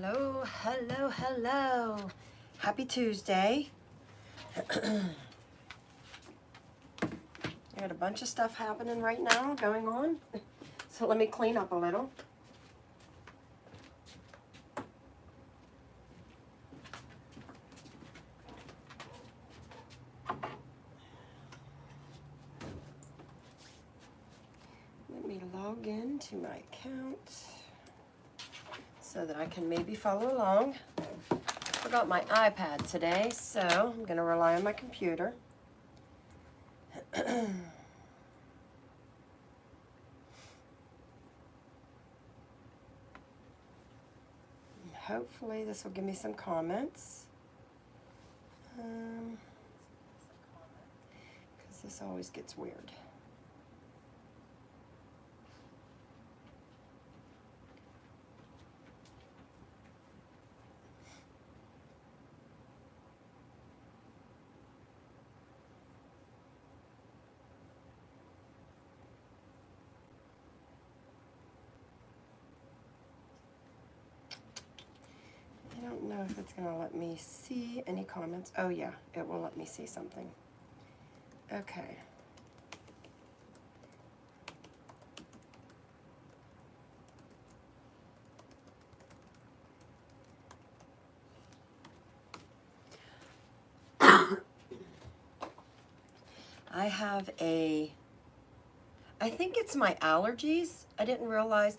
Hello, hello, hello. Happy Tuesday. I got a bunch of stuff happening right now, going on. So let me clean up a little. Let me log into my account so that I can maybe follow along. Forgot my iPad today, so I'm going to rely on my computer. Hopefully this will give me some comments. Because this always gets weird. I don't know if it's going to let me see any comments. Oh yeah, it will let me see something. Okay. I have I think it's my allergies. I didn't realize,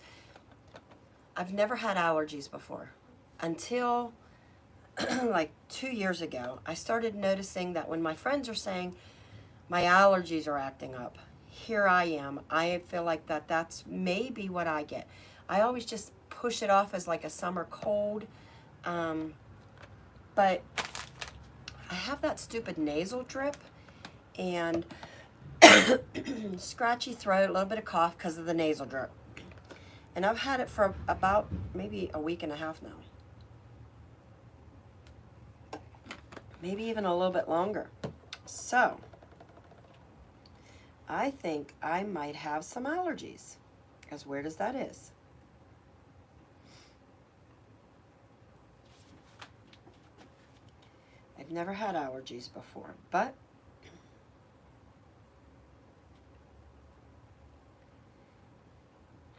I've never had allergies before. Until like 2 years ago, I started noticing that when my friends are saying my allergies are acting up, here I am. I feel like that's maybe what I get. I always just push it off as like a summer cold. But I have that stupid nasal drip and scratchy throat, a little bit of cough because of the nasal drip. And I've had it for about maybe a week and a half now. Maybe even a little bit longer. So, I think I might have some allergies, as weird as that is. I've never had allergies before, but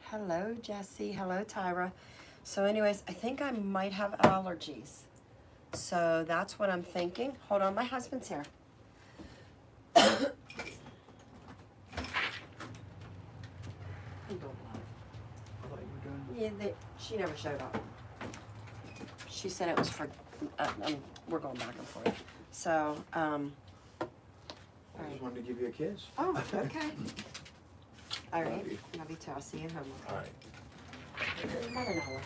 hello, Jessie. Hello, Tyra. So anyways, I think I might have allergies. So that's what I'm thinking. Hold on, my husband's here. Yeah, she never showed up. She said it was for, we're going back and forth. So, I just wanted to give you a kiss. Oh, okay. All right. Love you too. I'll see you at home. All right. About an hour.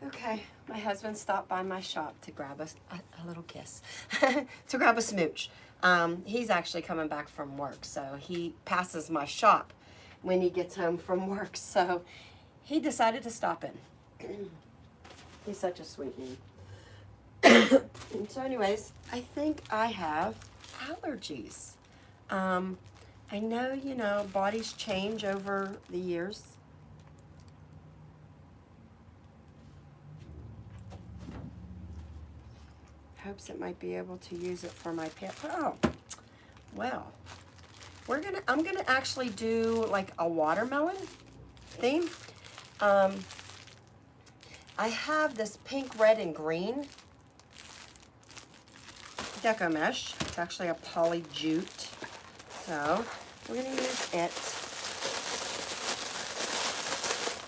Okay, my husband stopped by my shop to grab a little kiss, to grab a smooch. He's actually coming back from work, so he passes my shop when he gets home from work, so he decided to stop in. He's such a sweet man. So anyways, I think I have allergies. I know, bodies change over the years. Hopes it might be able to use it for my pet. Oh, well, I'm gonna actually do like a watermelon theme. I have this pink, red, and green Deco mesh. It's actually a poly jute. So we're gonna use it.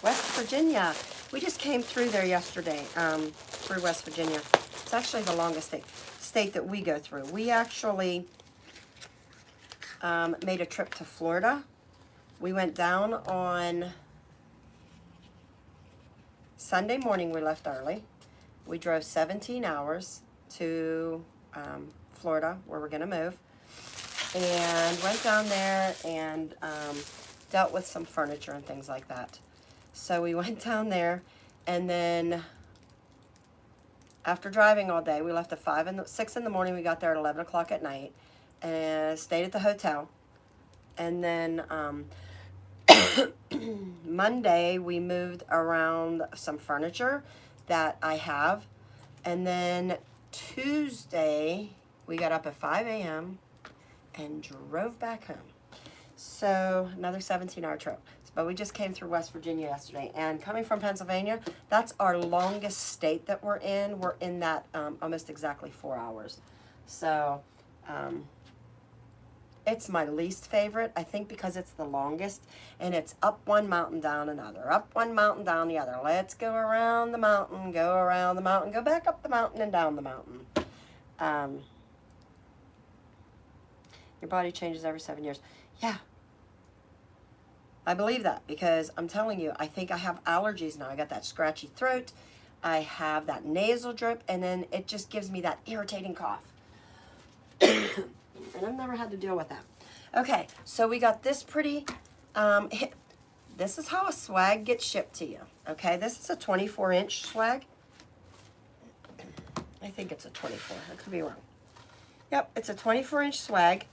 West Virginia. We just came through there yesterday, through West Virginia. It's actually the longest state that we go through. We actually made a trip to Florida. We went down on Sunday morning. We left early. We drove 17 hours to Florida, where we're going to move, and went down there and dealt with some furniture and things like that. So we went down there, and then after driving all day, we left at 6 in the morning. We got there at 11 o'clock at night and stayed at the hotel. And then Monday, we moved around some furniture that I have. And then Tuesday, we got up at 5 a.m. and drove back home. So another 17-hour trip. But we just came through West Virginia yesterday. And coming from Pennsylvania, that's our longest state that we're in. We're in that almost exactly 4 hours. So it's my least favorite, I think, because it's the longest. And it's up one mountain, down another. Up one mountain, down the other. Let's go around the mountain, go around the mountain, go back up the mountain and down the mountain. Your body changes every 7 years. Yeah. I believe that because I'm telling you, I think I have allergies now. I got that scratchy throat. I have that nasal drip, and then it just gives me that irritating cough. And I've never had to deal with that. Okay, so we got this pretty, this is how a swag gets shipped to you. Okay, this is a 24-inch swag. I think it's a 24. I could be wrong. Yep, it's a 24-inch swag.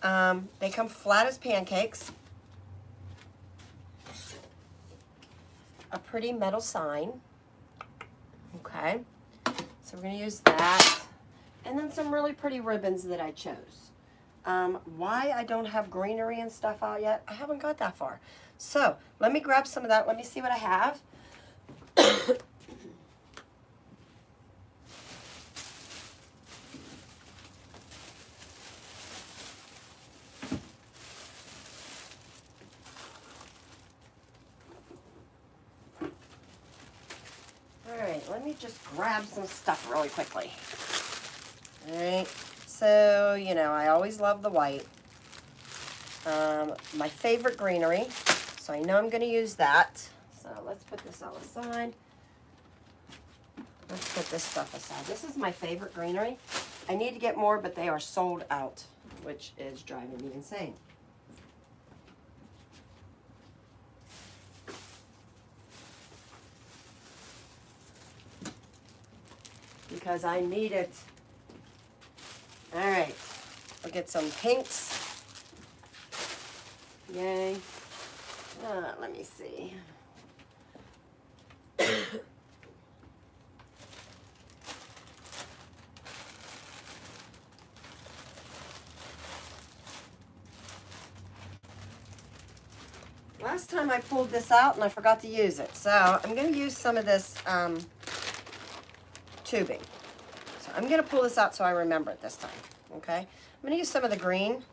They come flat as pancakes. A pretty metal sign. Okay, so we're going to use that. And then some really pretty ribbons that I chose. Why I don't have greenery and stuff out yet, I haven't got that far. So let me grab some of that. Let me see what I have. Alright, let me just grab some stuff really quickly. Alright, so, you know, I always love the white. My favorite greenery, so I know I'm going to use that. So let's put this all aside. Let's put this stuff aside. This is my favorite greenery. I need to get more, but they are sold out, which is driving me insane. Because I need it. All right, we'll get some pinks. Yay. Let me see. Last time I pulled this out and I forgot to use it. So I'm going to use some of this tubing. So I'm going to pull this out so I remember it this time. Okay? I'm going to use some of the green.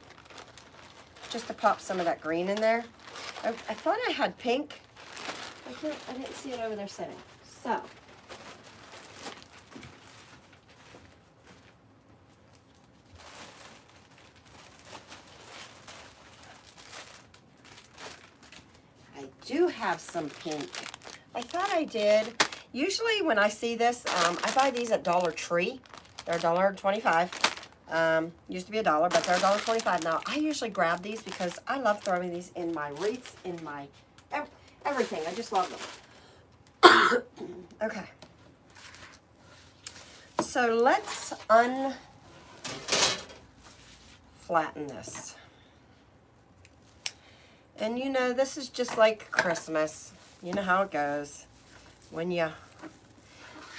Just to pop some of that green in there. I thought I had pink. I didn't see it over there sitting. So. I do have some pink. I thought I did. Usually when I see this, I buy these at Dollar Tree. They're $1.25. Used to be $1, but they're $1.25 now. I usually grab these because I love throwing these in my wreaths, in my everything. I just love them. Okay. So let's unflatten this. And you know, this is just like Christmas. You know how it goes when you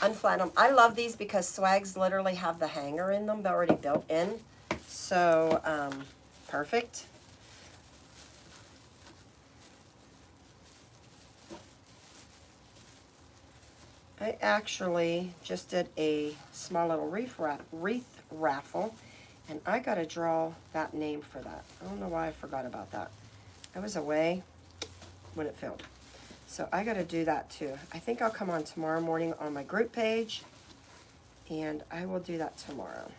unflatten them. I love these because swags literally have the hanger in them. They're already built in. So, perfect. I actually just did a small little wreath raffle, and I got to draw that name for that. I don't know why I forgot about that. I was away when it filled. So I got to do that too. I think I'll come on tomorrow morning on my group page, and I will do that tomorrow.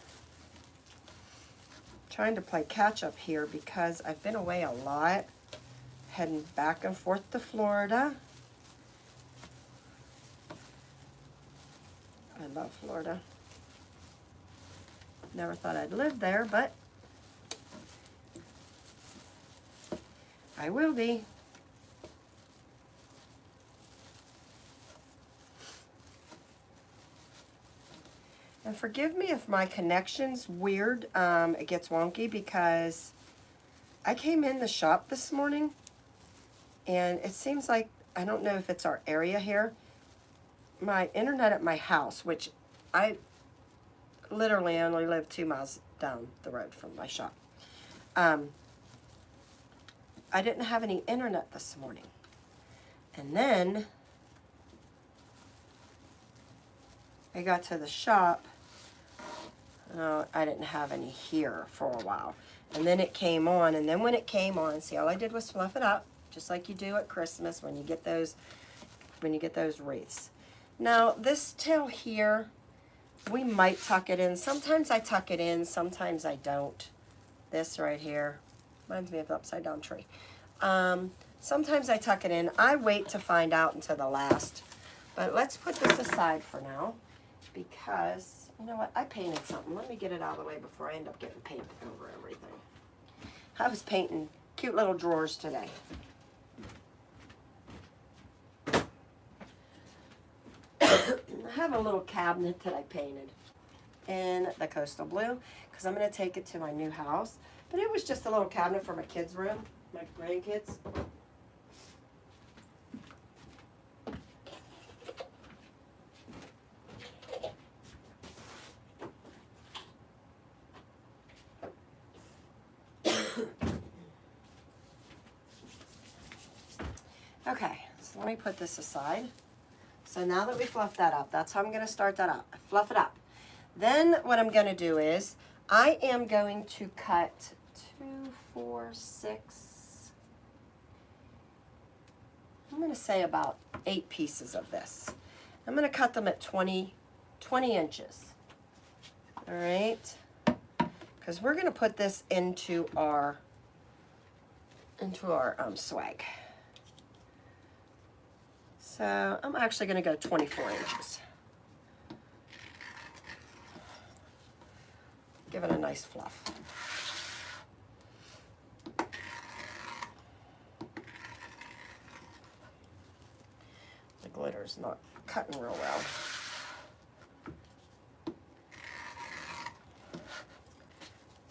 Trying to play catch up here because I've been away a lot, heading back and forth to Florida. I love Florida. Never thought I'd live there, but I will be. And forgive me if my connection's weird. It gets wonky because I came in the shop this morning And it seems like, I don't know if it's our area here, my internet at my house, which I literally only live 2 miles down the road from my shop. I didn't have any internet this morning. And then I got to the shop. I didn't have any here for a while. And then it came on, and then when it came on, see, all I did was fluff it up, just like you do at Christmas when you get those wreaths. Now, this tail here, we might tuck it in. Sometimes I tuck it in, sometimes I don't. This right here reminds me of the upside down tree. Sometimes I tuck it in. I wait to find out until the last. But let's put this aside for now because, you know what, I painted something. Let me get it out of the way before I end up getting paint over everything. I was painting cute little drawers today. I have a little cabinet that I painted in the coastal blue because I'm going to take it to my new house. But it was just a little cabinet for my kids' room, my grandkids. Okay, so let me put this aside. So now that we fluffed that up, that's how I'm going to start that up. Fluff it up. Then what I'm going to do is I am going to cut 2, 4, 6. I'm going to say about 8 pieces of this. I'm going to cut them at 20 inches. All right? Because we're going to put this into our swag. So I'm actually going to go 24 inches. Give it a nice fluff. The glitter's not cutting real well.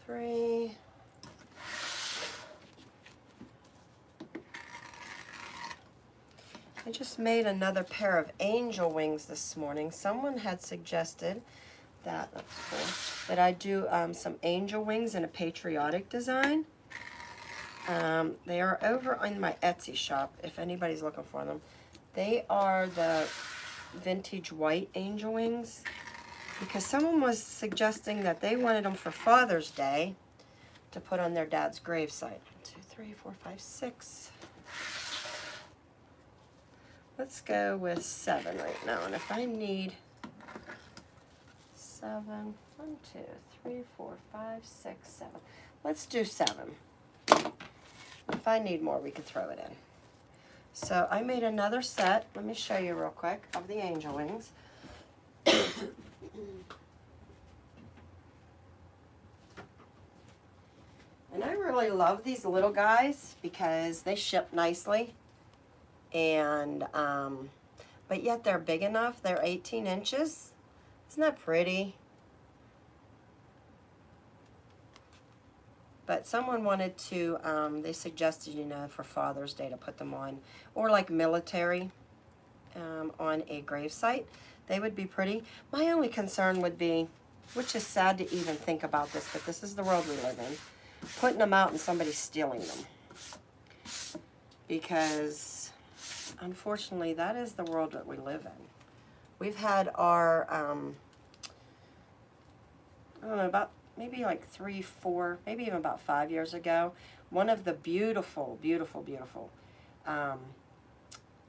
Three. I just made another pair of angel wings this morning. Someone had suggested that, that's cool, that I do some angel wings in a patriotic design. They are over in my Etsy shop if anybody's looking for them. They are the vintage white angel wings because someone was suggesting that they wanted them for Father's Day to put on their dad's gravesite. 1, 2, 3, 4, 5, 6. Let's go with 7 right now, and if I need 7, 1, 2, 3, 4, 5, 6, 7. Let's do 7. If I need more, we could throw it in. So I made another set. Let me show you real quick of the angel wings. And I really love these little guys because they ship nicely. And but yet they're big enough. They're 18 inches. Isn't that pretty? But someone wanted to, they suggested, you know, for Father's Day to put them on, or like military on a gravesite. They would be pretty. My only concern would be, which is sad to even think about this, but this is the world we live in, putting them out and somebody stealing them. Because unfortunately, that is the world that we live in. We've had our, I don't know, about maybe like 3, 4, maybe even about 5 years ago, one of the beautiful, beautiful, beautiful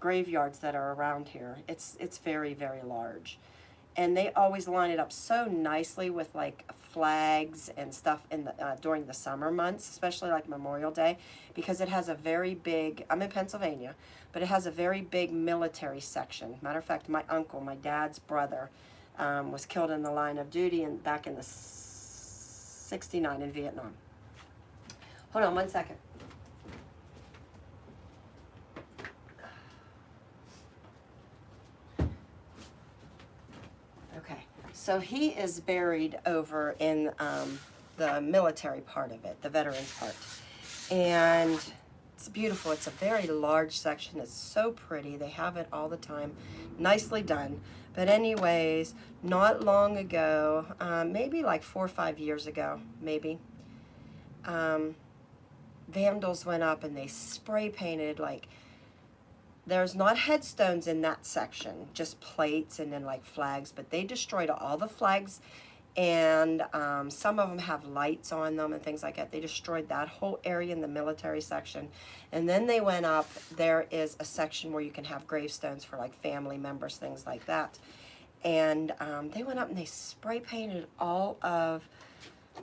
graveyards that are around here. It's very, very large. And they always line it up so nicely with like flags and stuff in the during the summer months, especially like Memorial Day, because it has a very big, I'm in Pennsylvania, but it has a very big military section. Matter of fact, my uncle, my dad's brother, was killed in the line of duty back in the 69 in Vietnam. Hold on 1 second. Okay, so he is buried over in the military part of it, the veterans part. And It's beautiful. It's a very large section. It's so pretty. They have it all the time. Nicely done. But anyways, not long ago, maybe like 4 or 5 years ago, maybe, vandals went up and they spray painted, like, there's not headstones in that section, just plates and then like flags, but they destroyed all the flags, and some of them have lights on them and things like that. They destroyed that whole area in the military section. And then they went up, there is a section where you can have gravestones for like family members, things like that. And they went up and they spray painted all of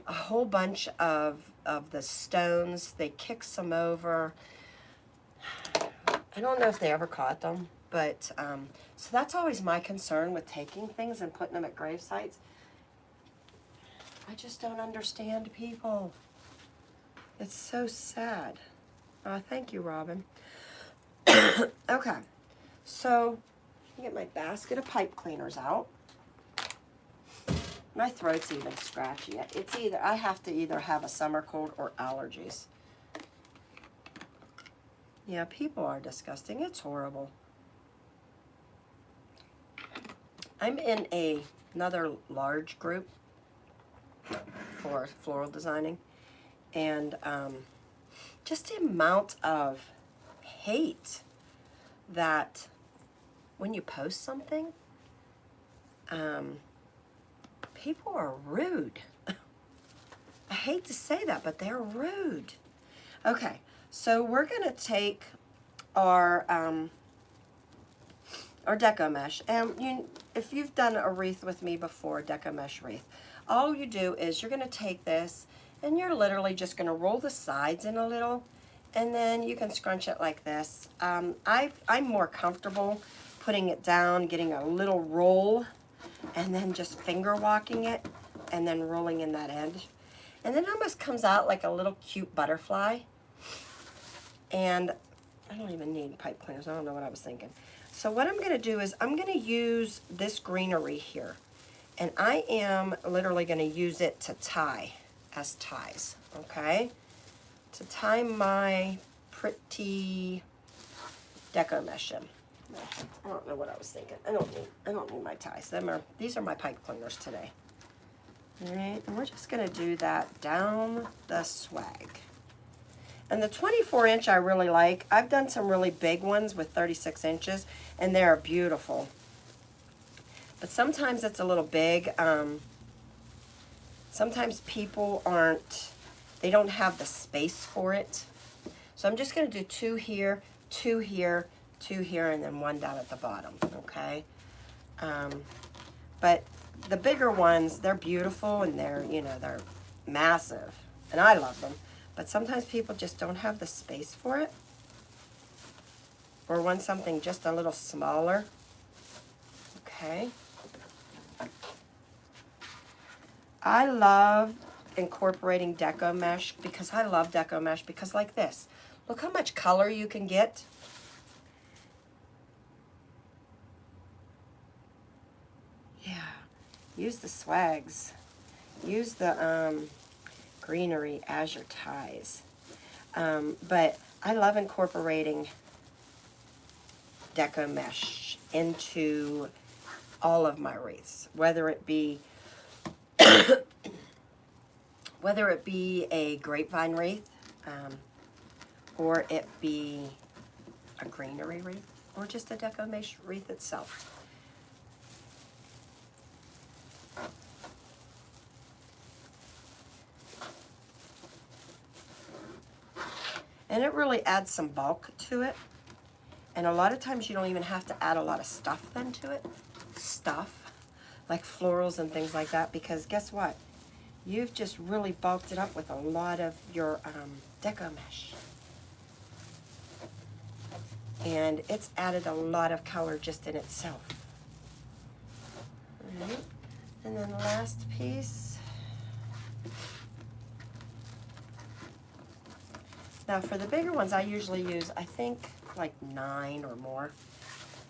a whole bunch of the stones. They kicked some over. I don't know if they ever caught them, but so that's always my concern with taking things and putting them at grave sites. I just don't understand people. It's so sad. Thank you, Robin. Okay, so I get my basket of pipe cleaners out. My throat's even scratchy. It's either, I have to either have a summer cold or allergies. Yeah, people are disgusting. It's horrible. I'm in another large group for floral designing, and just the amount of hate that when you post something, people are rude. I hate to say that, but they're rude. Okay, so we're gonna take our Deco mesh, and if you've done a wreath with me before, Deco mesh wreath, all you do is you're gonna take this and you're literally just gonna roll the sides in a little, and then you can scrunch it like this. I'm more comfortable putting it down, getting a little roll, and then just finger walking it, and then rolling in that end. And then it almost comes out like a little cute butterfly. And I don't even need pipe cleaners. I don't know what I was thinking. So what I'm going to do is I'm going to use this greenery here. And I am literally going to use it to tie as ties. Okay? To tie my pretty Deco mesh in. I don't know what I was thinking. I don't need my ties. These are my pipe cleaners today. All right, and we're just gonna do that down the swag. And the 24-inch I really like. I've done some really big ones with 36 inches, and they're beautiful. But sometimes it's a little big. Sometimes people they don't have the space for it. So I'm just gonna do 2 here, 2 here, 2 here, and then 1 down at the bottom, okay? But the bigger ones, they're beautiful, and they're massive, and I love them. But sometimes people just don't have the space for it, or want something just a little smaller, okay? I love incorporating Deco mesh because I love Deco mesh because like this, look how much color you can get. Yeah, use the swags. Use the greenery as your ties. But I love incorporating Deco mesh into all of my wreaths, whether it be a grapevine wreath, or it be a greenery wreath, or just a Deco mesh wreath itself. And it really adds some bulk to it. And a lot of times you don't even have to add a lot of stuff then to it. Stuff, like florals and things like that, because guess what? You've just really bulked it up with a lot of your Deco mesh. And it's added a lot of color just in itself. All right. And then the last piece. Now for the bigger ones, I usually use, I think, like 9 or more.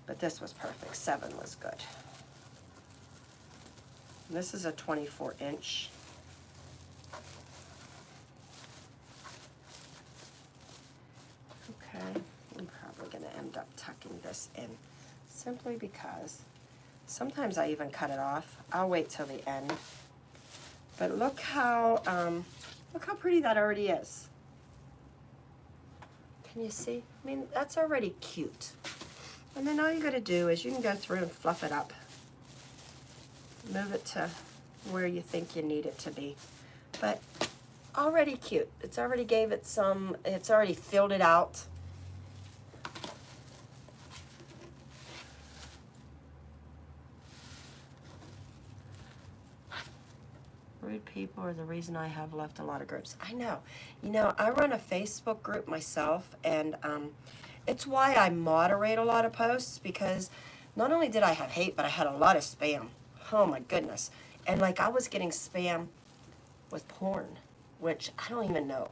But this was perfect. 7 was good. And this is a 24-inch. simply because sometimes I even cut it off. I'll wait till the end. But look how pretty that already is. Can you see? I mean, that's already cute. And then all you gotta do is you can go through and fluff it up. Move it to where you think you need it to be. But already cute. It's already gave it some, it's already filled it out. Rude people are the reason I have left a lot of groups. I know. You know, I run a Facebook group myself, and it's why I moderate a lot of posts, because not only did I have hate, but I had a lot of spam. Oh my goodness. And like I was getting spam with porn, which I don't even know.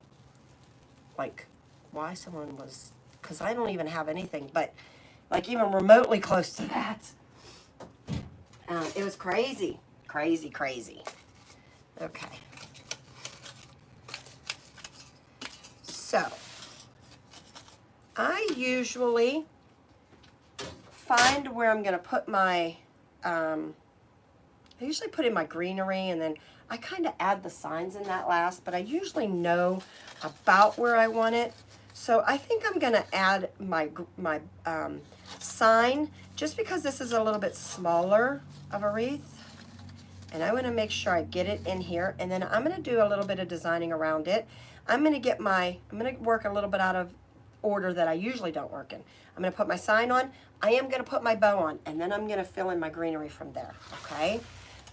Like why someone was, because I don't even have anything, but like even remotely close to that. It was crazy, crazy, crazy. Okay. So, I usually find where I'm going to put my, I usually put in my greenery, and then I kind of add the signs in that last, but I usually know about where I want it. So I think I'm going to add my sign, just because this is a little bit smaller of a wreath. And I want to make sure I get it in here, and then I'm going to do a little bit of designing around it. I'm going to work a little bit out of order that I usually don't work in. I'm going to put my sign on. I am going to put my bow on, and then I'm going to fill in my greenery from there, okay?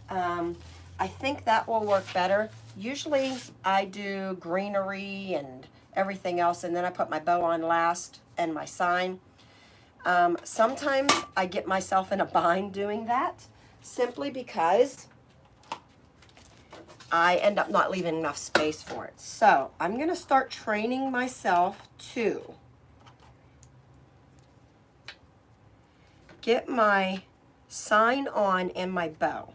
I think that will work better. Usually I do greenery and everything else, and then I put my bow on last and my sign. Sometimes I get myself in a bind doing that, simply because I end up not leaving enough space for it. So I'm going to start training myself to get my sign on and my bow.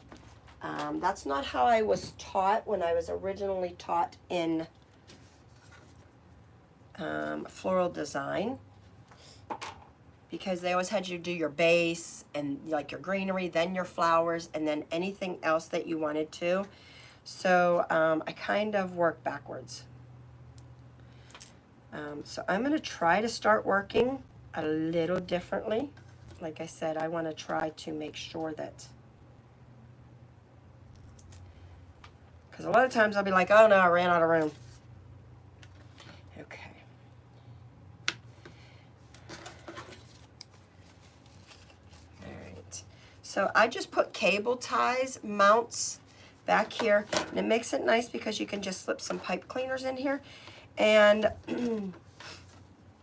That's not how I was taught when I was originally taught in floral design, because they always had you do your base and like your greenery, then your flowers, and then anything else that you wanted to. So I kind of work backwards. So I'm going to try to start working a little differently. Like I said, I want to try to make sure that, because a lot of times I'll be like, oh no, I ran out of room. Okay. All right. So I just put cable ties, mounts back here, and it makes it nice because you can just slip some pipe cleaners in here. And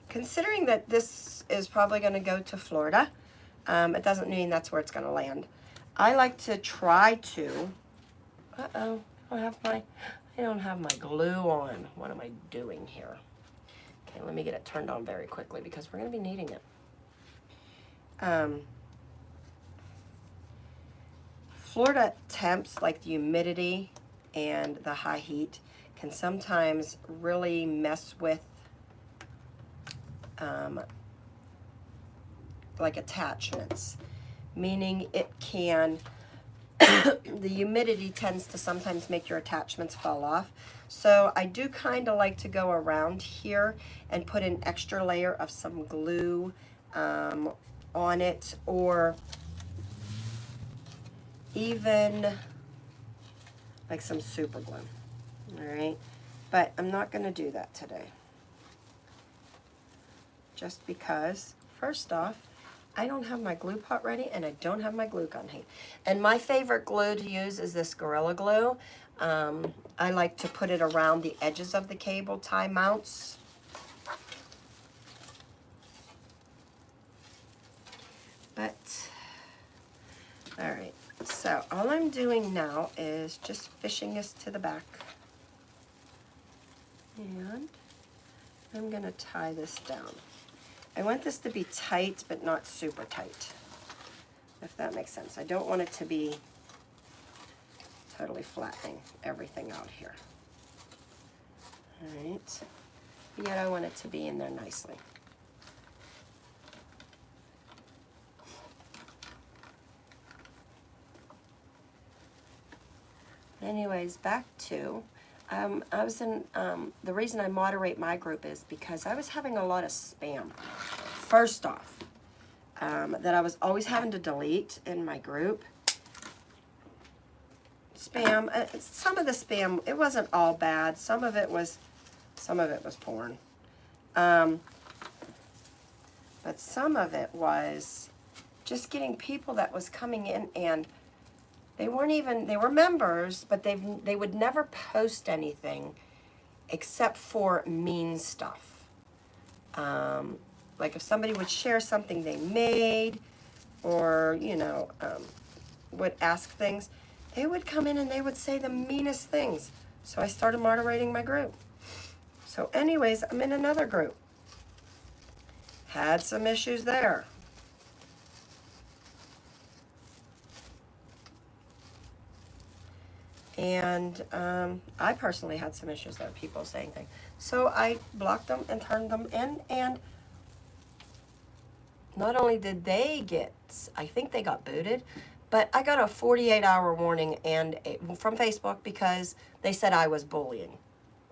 considering that this is probably going to go to Florida, it doesn't mean that's where it's going to land. I like to try to, uh-oh, I don't have my glue on. What am I doing here? Okay, let me get it turned on very quickly because we're going to be needing it. Florida temps, like the humidity and the high heat, can sometimes really mess with like attachments, meaning it can, the humidity tends to sometimes make your attachments fall off. So I do kind of like to go around here and put an extra layer of some glue on it, or even like some super glue. All right, but I'm not going to do that today, just because first off, I don't have my glue pot ready, and I don't have my glue gun heat. And my favorite glue to use is this Gorilla Glue. I like to put it around the edges of the cable tie mounts. But, all right, so all I'm doing now is just fishing this to the back. And I'm gonna tie this down. I want this to be tight, but not super tight, if that makes sense. I don't want it to be totally flattening everything out here. All right, yet I want it to be in there nicely. Anyways, back to, I was in, the reason I moderate my group is because I was having a lot of spam. First off, that I was always having to delete in my group. Spam, some of the spam, it wasn't all bad. Some of it was porn. But some of it was just getting people that was coming in and they were members, but they would never post anything except for mean stuff. Like if somebody would share something they made or, would ask things, they would come in and they would say the meanest things. So I started moderating my group. So anyways, I'm in another group. Had some issues there. And I personally had some issues there, people saying things. So I blocked them and turned them in, and not only did they get, I think they got booted, but I got a 48-hour warning from Facebook because they said I was bullying.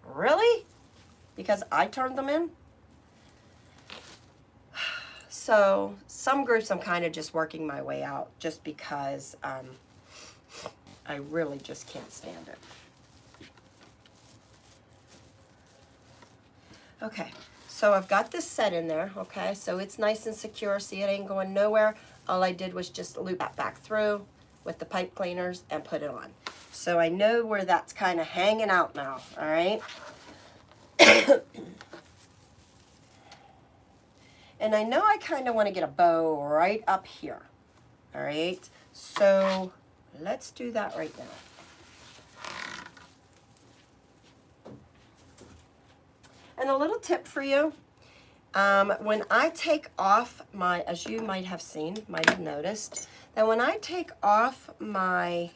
Really? Because I turned them in? So some groups I'm kind of just working my way out just because I really just can't stand it. Okay, so I've got this set in there, okay? So it's nice and secure. See, it ain't going nowhere. All I did was just loop that back through with the pipe cleaners and put it on. So I know where that's kind of hanging out now, all right? And I know I kind of want to get a bow right up here, all right? So let's do that right now. And a little tip for you, when I take off my, as you might have seen, might have noticed, that when I take off my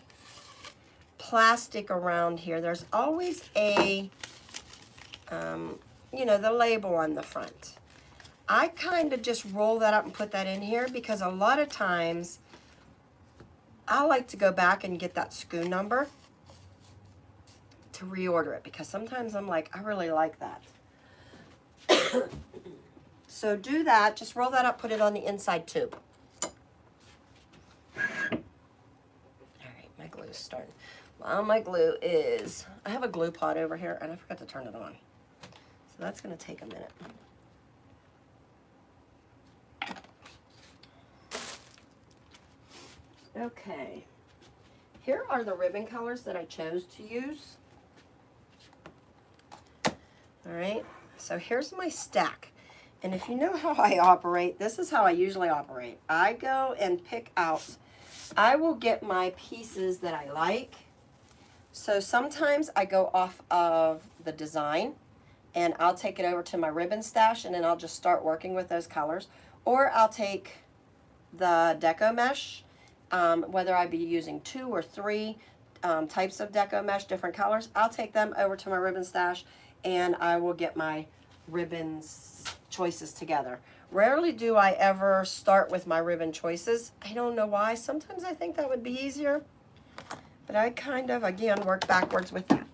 plastic around here, there's always a, the label on the front. I kind of just roll that up and put that in here because a lot of times I like to go back and get that SKU number to reorder it because sometimes I'm like, I really like that. So do that, just roll that up, put it on the inside tube. All right, my glue's starting. Well, my glue is, I have a glue pot over here and I forgot to turn it on. So that's gonna take a minute. Okay, here are the ribbon colors that I chose to use. All right, so here's my stack. And if you know how I operate, this is how I usually operate. I go and pick out, I will get my pieces that I like. So sometimes I go off of the design and I'll take it over to my ribbon stash and then I'll just start working with those colors. Or I'll take the Deco mesh, whether I be using 2 or 3 types of Deco mesh, different colors, I'll take them over to my ribbon stash and I will get my ribbons choices together. Rarely do I ever start with my ribbon choices. I don't know why. Sometimes I think that would be easier, but I kind of, again, work backwards with that.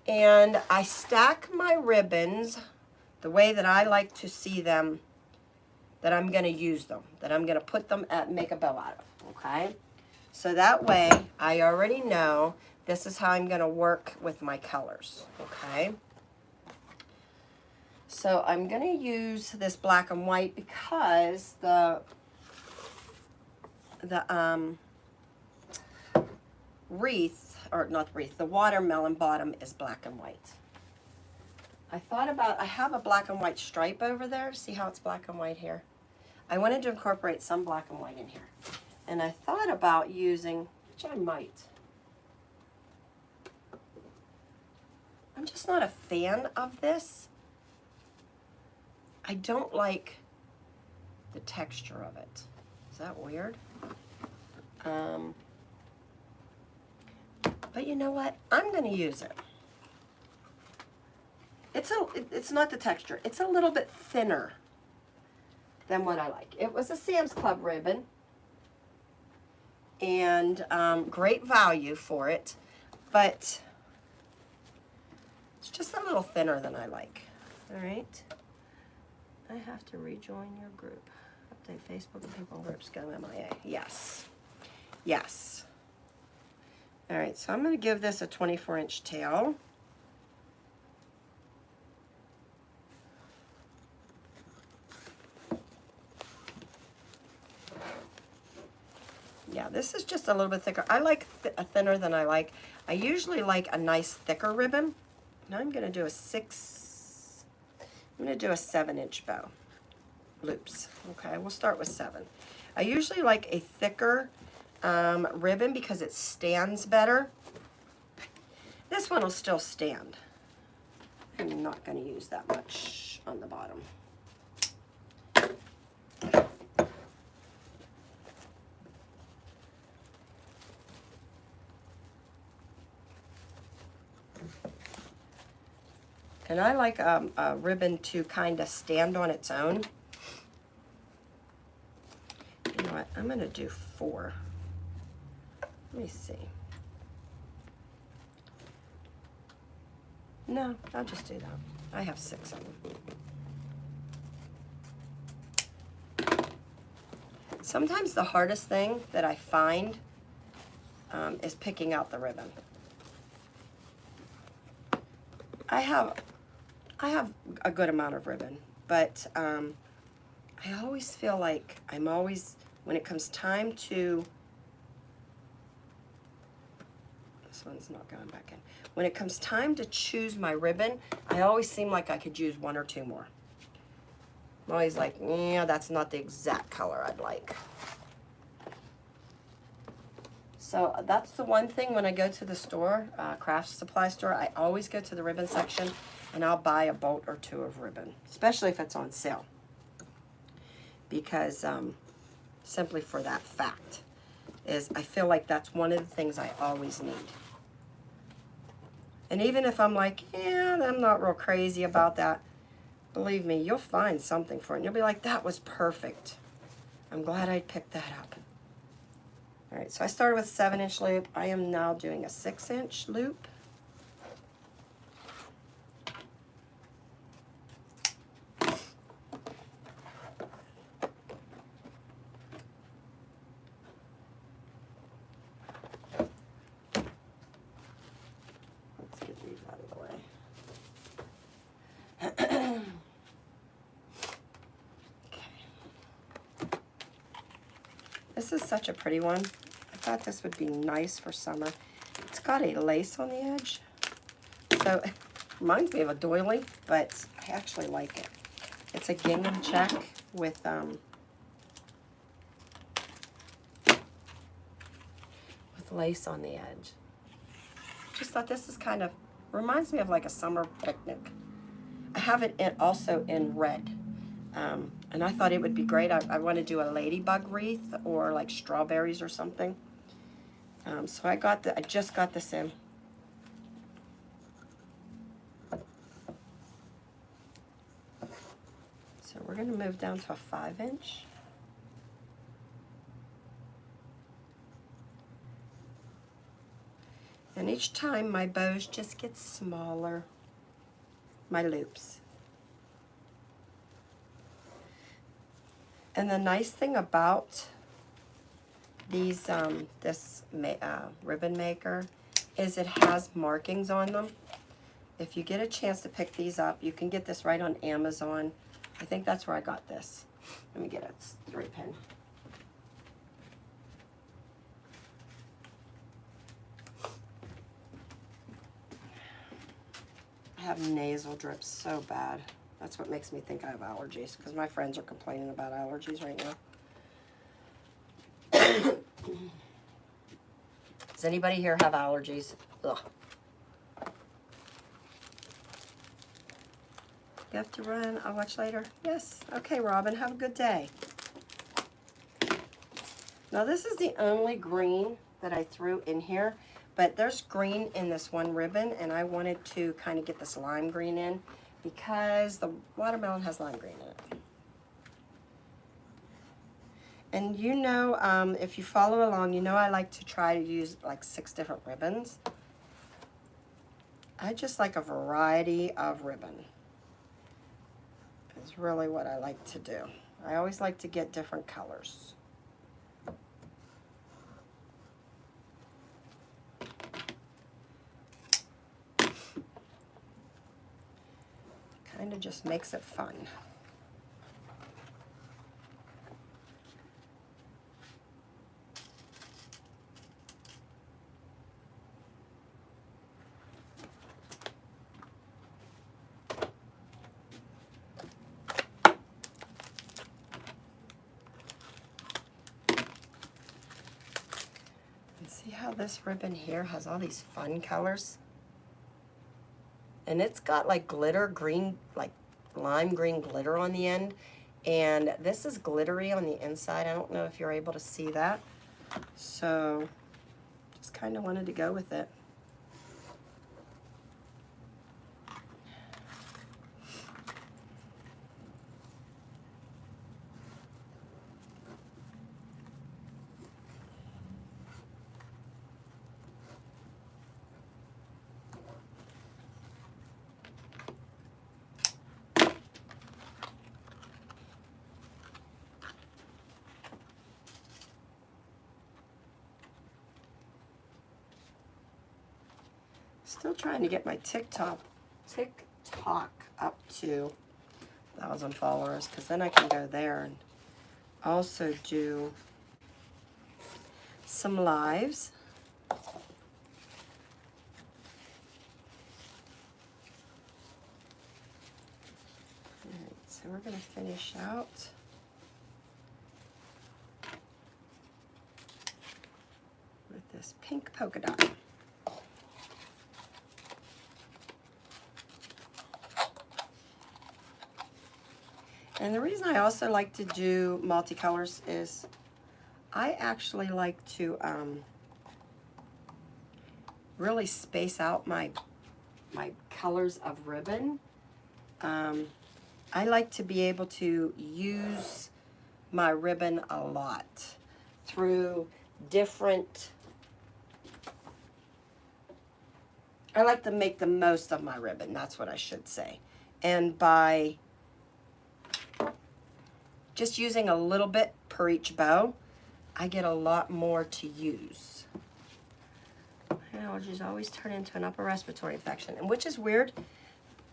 And I stack my ribbons the way that I like to see them, that I'm going to use them, that I'm going to put them at, make a bow out of, okay? So that way, I already know this is how I'm going to work with my colors, okay? So I'm going to use this black and white because the wreath, or not wreath, the watermelon bottom is black and white. I thought about, I have a black and white stripe over there. See how it's black and white here? I wanted to incorporate some black and white in here. And I thought about using, which I might. I'm just not a fan of this. I don't like the texture of it. Is that weird? But you know what? I'm going to use it. It's not the texture. It's a little bit thinner than what I like. It was a Sam's Club ribbon. and great value for it, but it's just a little thinner than I like. All right. I have to rejoin your group. Update Facebook and people in groups go MIA. Yes. Yes. All right, so I'm going to give this a 24-inch tail. Yeah, this is just a little bit thicker. I like a thinner than I like. I usually like a nice thicker ribbon. Now I'm going to do a 7-inch bow. Loops. Okay, we'll start with 7. I usually like a thicker ribbon because it stands better. This one will still stand. I'm not going to use that much on the bottom. And I like a ribbon to kind of stand on its own. You know what? I'm going to do 4. Let me see. No, I'll just do that. I have 6 of them. Sometimes the hardest thing that I find is picking out the ribbon. I have a good amount of ribbon, but I always feel like when it comes time to, this one's not going back in. When it comes time to choose my ribbon, I always seem like I could use 1 or 2 more. I'm always like, yeah, that's not the exact color I'd like. So that's the one thing when I go to the store, craft supply store, I always go to the ribbon section and I'll buy a bolt or 2 of ribbon, especially if it's on sale. Because simply for that fact is I feel like that's one of the things I always need. And even if I'm like, yeah, I'm not real crazy about that, believe me, you'll find something for it. And you'll be like, that was perfect. I'm glad I picked that up. All right, so I started with 7-inch loop. I am now doing a 6-inch loop. Let's get these out of the way. This is such a pretty one. I thought this would be nice for summer. It's got a lace on the edge. So it reminds me of a doily, but I actually like it. It's a gingham check with lace on the edge. Just thought this is kind of, reminds me of like a summer picnic. I have it also in red. And I thought it would be great. I want to do a ladybug wreath or like strawberries or something. So I just got this in. So we're going to move down to a 5-inch. And each time my bows just get smaller, my loops. And the nice thing about these, this ribbon maker is it has markings on them. If you get a chance to pick these up, you can get this right on Amazon. I think that's where I got this. Let me get it. It's 3-pin. I have nasal drips so bad. That's what makes me think I have allergies, because my friends are complaining about allergies right now. Does anybody here have allergies? Ugh. You have to run. I'll watch later. Yes. Okay, Robin. Have a good day. Now, this is the only green that I threw in here, but there's green in this one ribbon, and I wanted to kind of get this lime green in because the watermelon has lime green in it. And you know, if you follow along, you know I like to try to use like 6 different ribbons. I just like a variety of ribbon. Is really what I like to do. I always like to get different colors. Kind of just makes it fun. And see how this ribbon here has all these fun colors? And it's got like glitter green, like lime green glitter on the end. And this is glittery on the inside. I don't know if you're able to see that. So just kind of wanted to go with it. Still trying to get my TikTok up to 1,000 followers, because then I can go there and also do some lives. All right, so we're going to finish out with this pink polka dot. And the reason I also like to do multicolors is I actually like to really space out my colors of ribbon. I like to be able to use my ribbon a lot through different. I like to make the most of my ribbon, that's what I should say. And by just using a little bit per each bow, I get a lot more to use. Allergies always turn into an upper respiratory infection, and which is weird.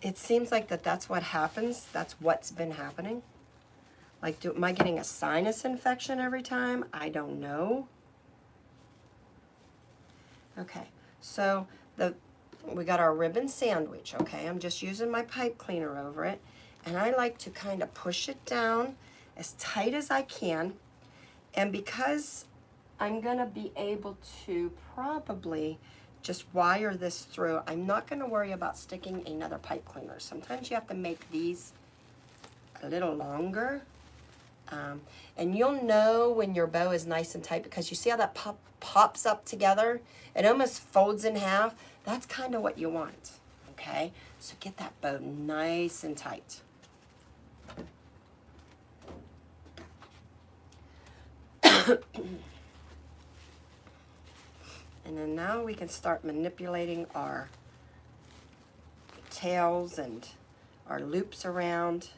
It seems like that's what happens. That's what's been happening. Like, am I getting a sinus infection every time? I don't know. Okay, so we got our ribbon sandwich, okay? I'm just using my pipe cleaner over it, and I like to kind of push it down as tight as I can. And because I'm gonna be able to probably just wire this through, I'm not gonna worry about sticking another pipe cleaner. Sometimes you have to make these a little longer. And you'll know when your bow is nice and tight, because you see how that pops up together? It almost folds in half. That's kind of what you want, okay? So get that bow nice and tight. And then now we can start manipulating our tails and our loops around.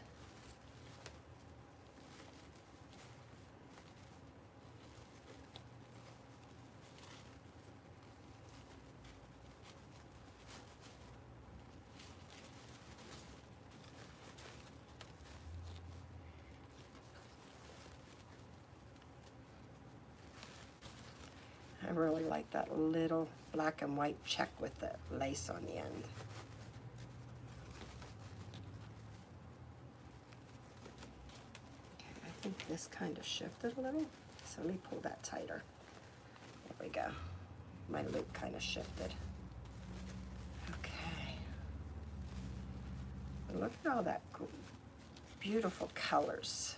I really like that little black and white check with the lace on the end. Okay, I think this kind of shifted a little, so let me pull that tighter. There we go. My loop kind of shifted. Okay. Look at all that beautiful colors.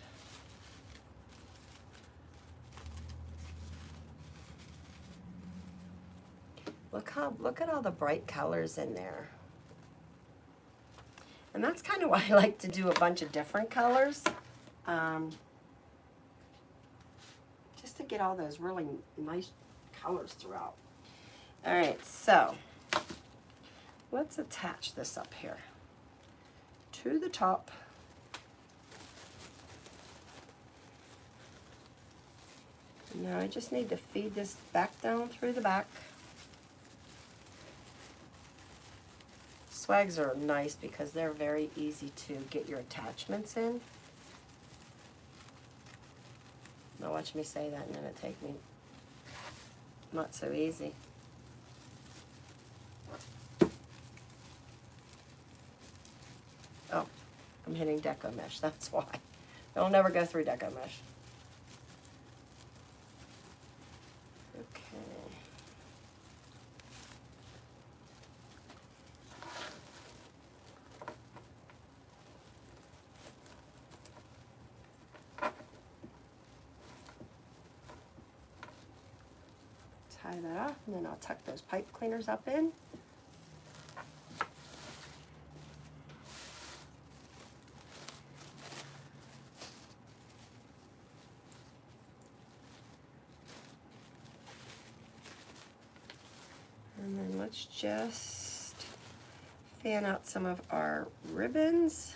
Look at all the bright colors in there. And that's kind of why I like to do a bunch of different colors. get all those really nice colors throughout. All right, so let's attach this up here to the top. Now I just need to feed this back down through the back. Swags are nice because they're very easy to get your attachments in. Now watch me say that and then it take me not so easy. Oh, I'm hitting Deco mesh, that's why. It'll never go through Deco mesh. Okay. Tie that off, and then I'll tuck those pipe cleaners up in. And then let's just fan out some of our ribbons.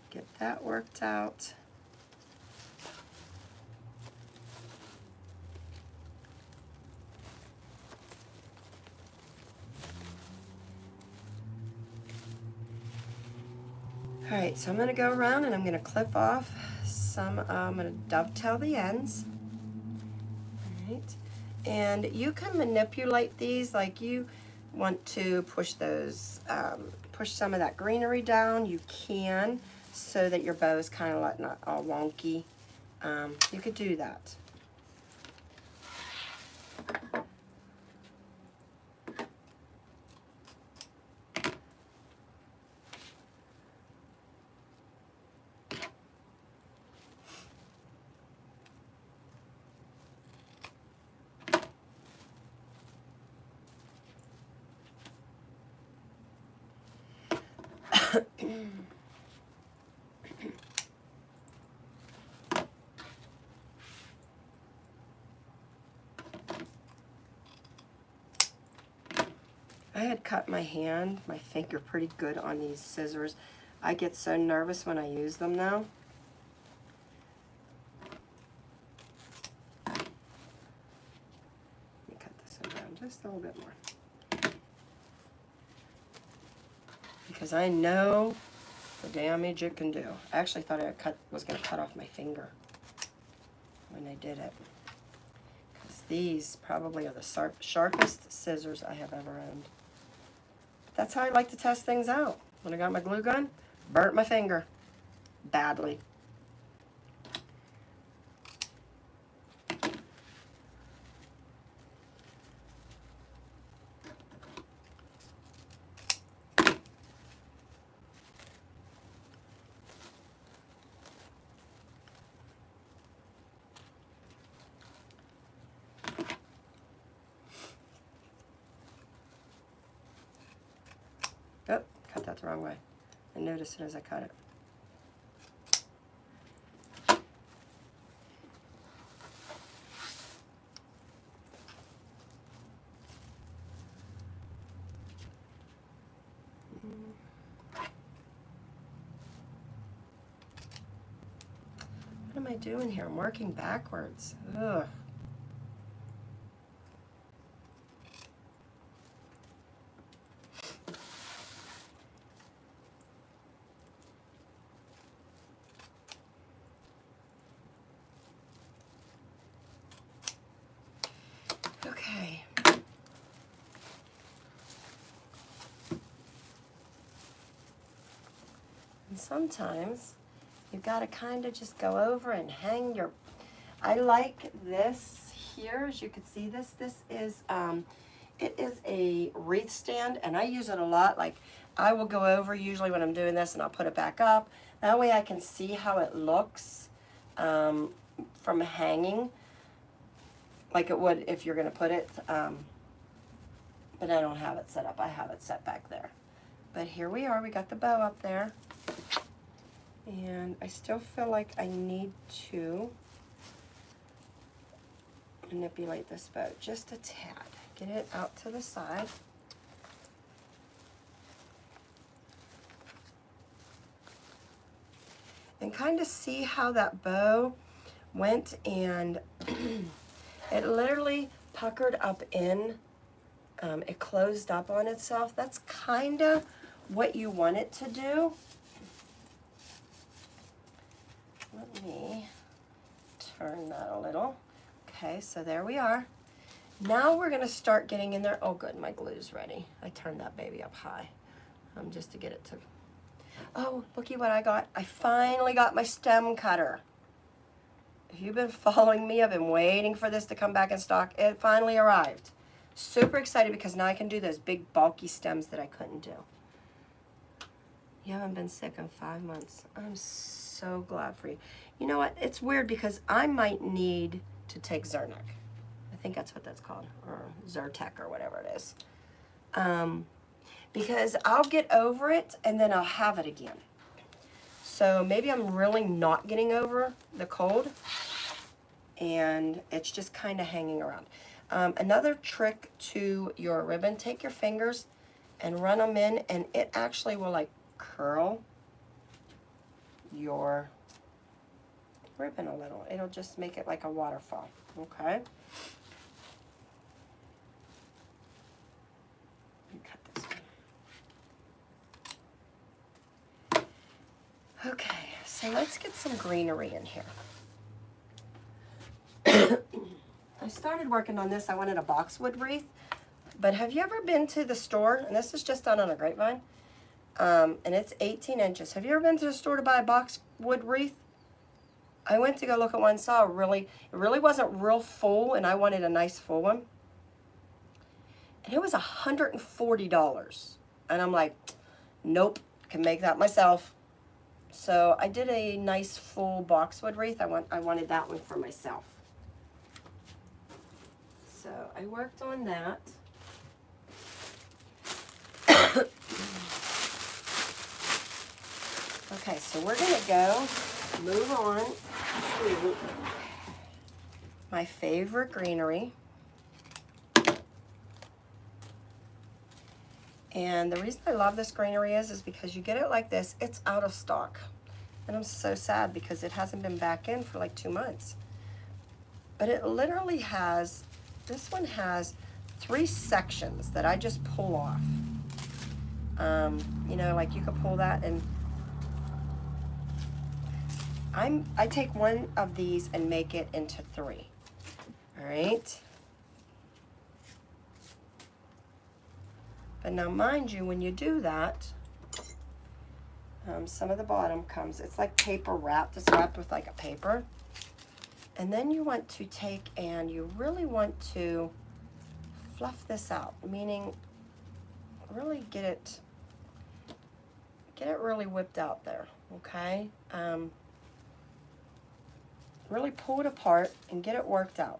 Get that worked out. All right, so I'm going to go around and I'm going to clip off some, I'm going to dovetail the ends. All right, and you can manipulate these like you want to push those, push some of that greenery down. You can, so that your bow is kind of like not all wonky. You could do that. I had cut my finger pretty good on these scissors. I get so nervous when I use them now. Let me cut this one down just a little bit more. Because I know the damage it can do. I actually thought I was going to cut off my finger when I did it. Because these probably are the sharpest scissors I have ever owned. That's how I like to test things out. When I got my glue gun, burnt my finger badly. Oh, cut that the wrong way. I noticed as soon as I cut it. What am I doing here? I'm working backwards. Ugh. Okay. And sometimes you've got to kind of just go over and hang your, I like this here, as you can see this is, it is a wreath stand, and I use it a lot. Like, I will go over usually when I'm doing this, and I'll put it back up. That way I can see how it looks from hanging, like it would if you're going to put it, but I don't have it set up. I have it set back there. But here we are. We got the bow up there. And I still feel like I need to manipulate this bow just a tad. Get it out to the side. And kind of see how that bow went, and it literally puckered up in. It closed up on itself. That's kind of what you want it to do. Let me turn that a little. Okay, so there we are. Now we're gonna start getting in there. Oh good, my glue's ready. I turned that baby up high just to get it to, oh, looky what I got. I finally got my stem cutter. If you've been following me, I've been waiting for this to come back in stock. It finally arrived. Super excited because now I can do those big bulky stems that I couldn't do. You haven't been sick in 5 months. I'm so glad for you. You know what? It's weird because I might need to take Zyrnec. I think that's what that's called, or Zyrtec or whatever it is. Because I'll get over it and then I'll have it again. So maybe I'm really not getting over the cold and it's just kind of hanging around. Another trick to your ribbon, take your fingers and run them in, and it actually will like curl your ribbon a little. It'll just make it like a waterfall, okay? Cut this one. Okay, so let's get some greenery in here. I started working on this. I wanted a boxwood wreath, but have you ever been to the store? And this is just done on a grapevine, and it's 18 inches. Have you ever been to the store to buy a boxwood wreath? I went to go look at one, saw it really wasn't real full, and I wanted a nice full one. And it was $140. And I'm like, nope, can make that myself. So I did a nice full boxwood wreath. I wanted that one for myself. So I worked on that. Okay, so we're gonna move on to my favorite greenery. And the reason I love this greenery is because you get it like this, it's out of stock. And I'm so sad because it hasn't been back in for like 2 months. But it literally has, this one has 3 sections that I just pull off. You know, like you could pull that, and I take one of these and make it into 3. All right. But now mind you, when you do that, some of the bottom comes, it's like paper wrapped, it's wrapped with like a paper. And then you want to take and you really want to fluff this out, meaning really get it really whipped out there, okay? Really pull it apart and get it worked out.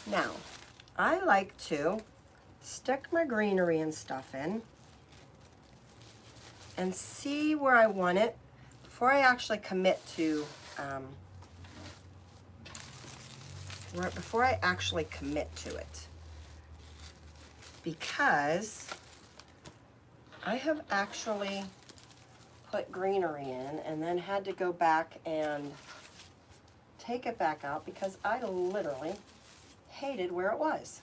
Now, I like to stick my greenery and stuff in and see where I want it before I actually commit to, before I actually commit to it. Because I have actually put greenery in and then had to go back and take it back out because I literally hated where it was.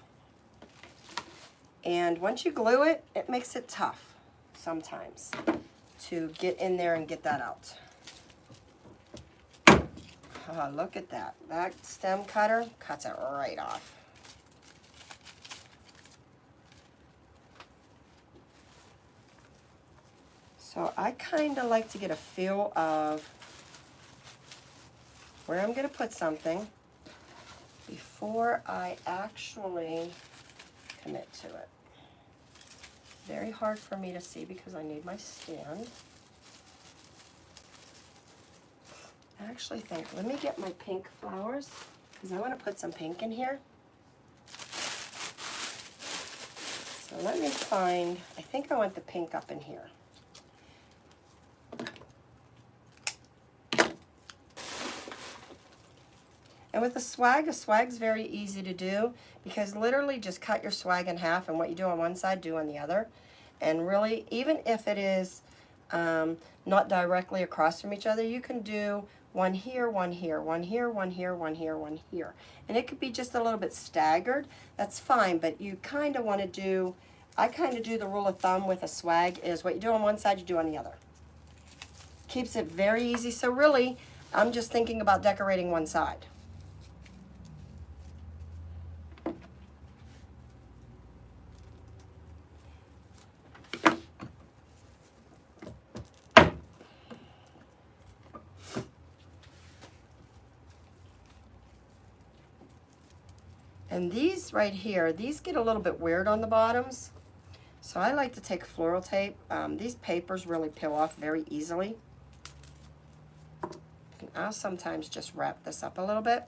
And once you glue it, it makes it tough sometimes to get in there and get that out. Oh, look at that. That stem cutter cuts it right off. So I kind of like to get a feel of where I'm going to put something before I actually commit to it. Very hard for me to see because I need my stand. actually think, let me get my pink flowers, because I want to put some pink in here. So let me find, I think I want the pink up in here. And with a swag's very easy to do, because literally just cut your swag in half, and what you do on one side, do on the other. And really, even if it is not directly across from each other, you can do one here, one here, one here, one here, one here, one here. And it could be just a little bit staggered. That's fine, but you kind of want to do, I kind of do the rule of thumb with a swag is what you do on one side, you do on the other. Keeps it very easy. So really, I'm just thinking about decorating one side. And these right here, these get a little bit weird on the bottoms. So I like to take floral tape. These papers really peel off very easily. And I'll sometimes just wrap this up a little bit.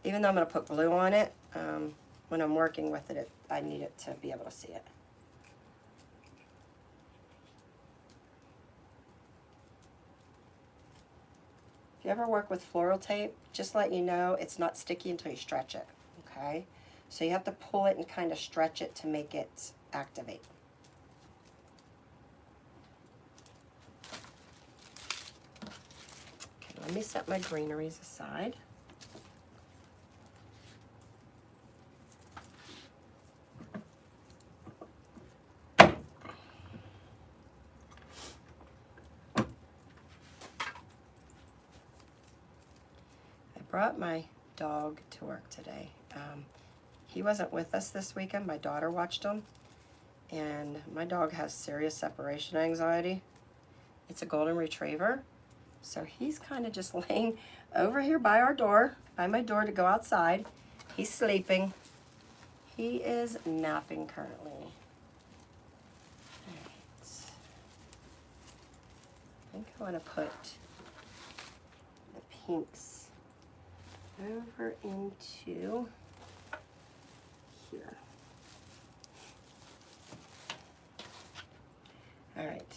Even though I'm going to put glue on it, when I'm working with it, I need it to be able to see it. If you ever work with floral tape, just let you know it's not sticky until you stretch it, okay? So you have to pull it and kind of stretch it to make it activate. Okay, let me set my greeneries aside. Brought my dog to work today. He wasn't with us this weekend. My daughter watched him, and my dog has serious separation anxiety. It's a golden retriever, so he's kind of just laying over here by our door, by my door to go outside. He's sleeping. He is napping currently. All right. I think I want to put the pinks over into here. All right,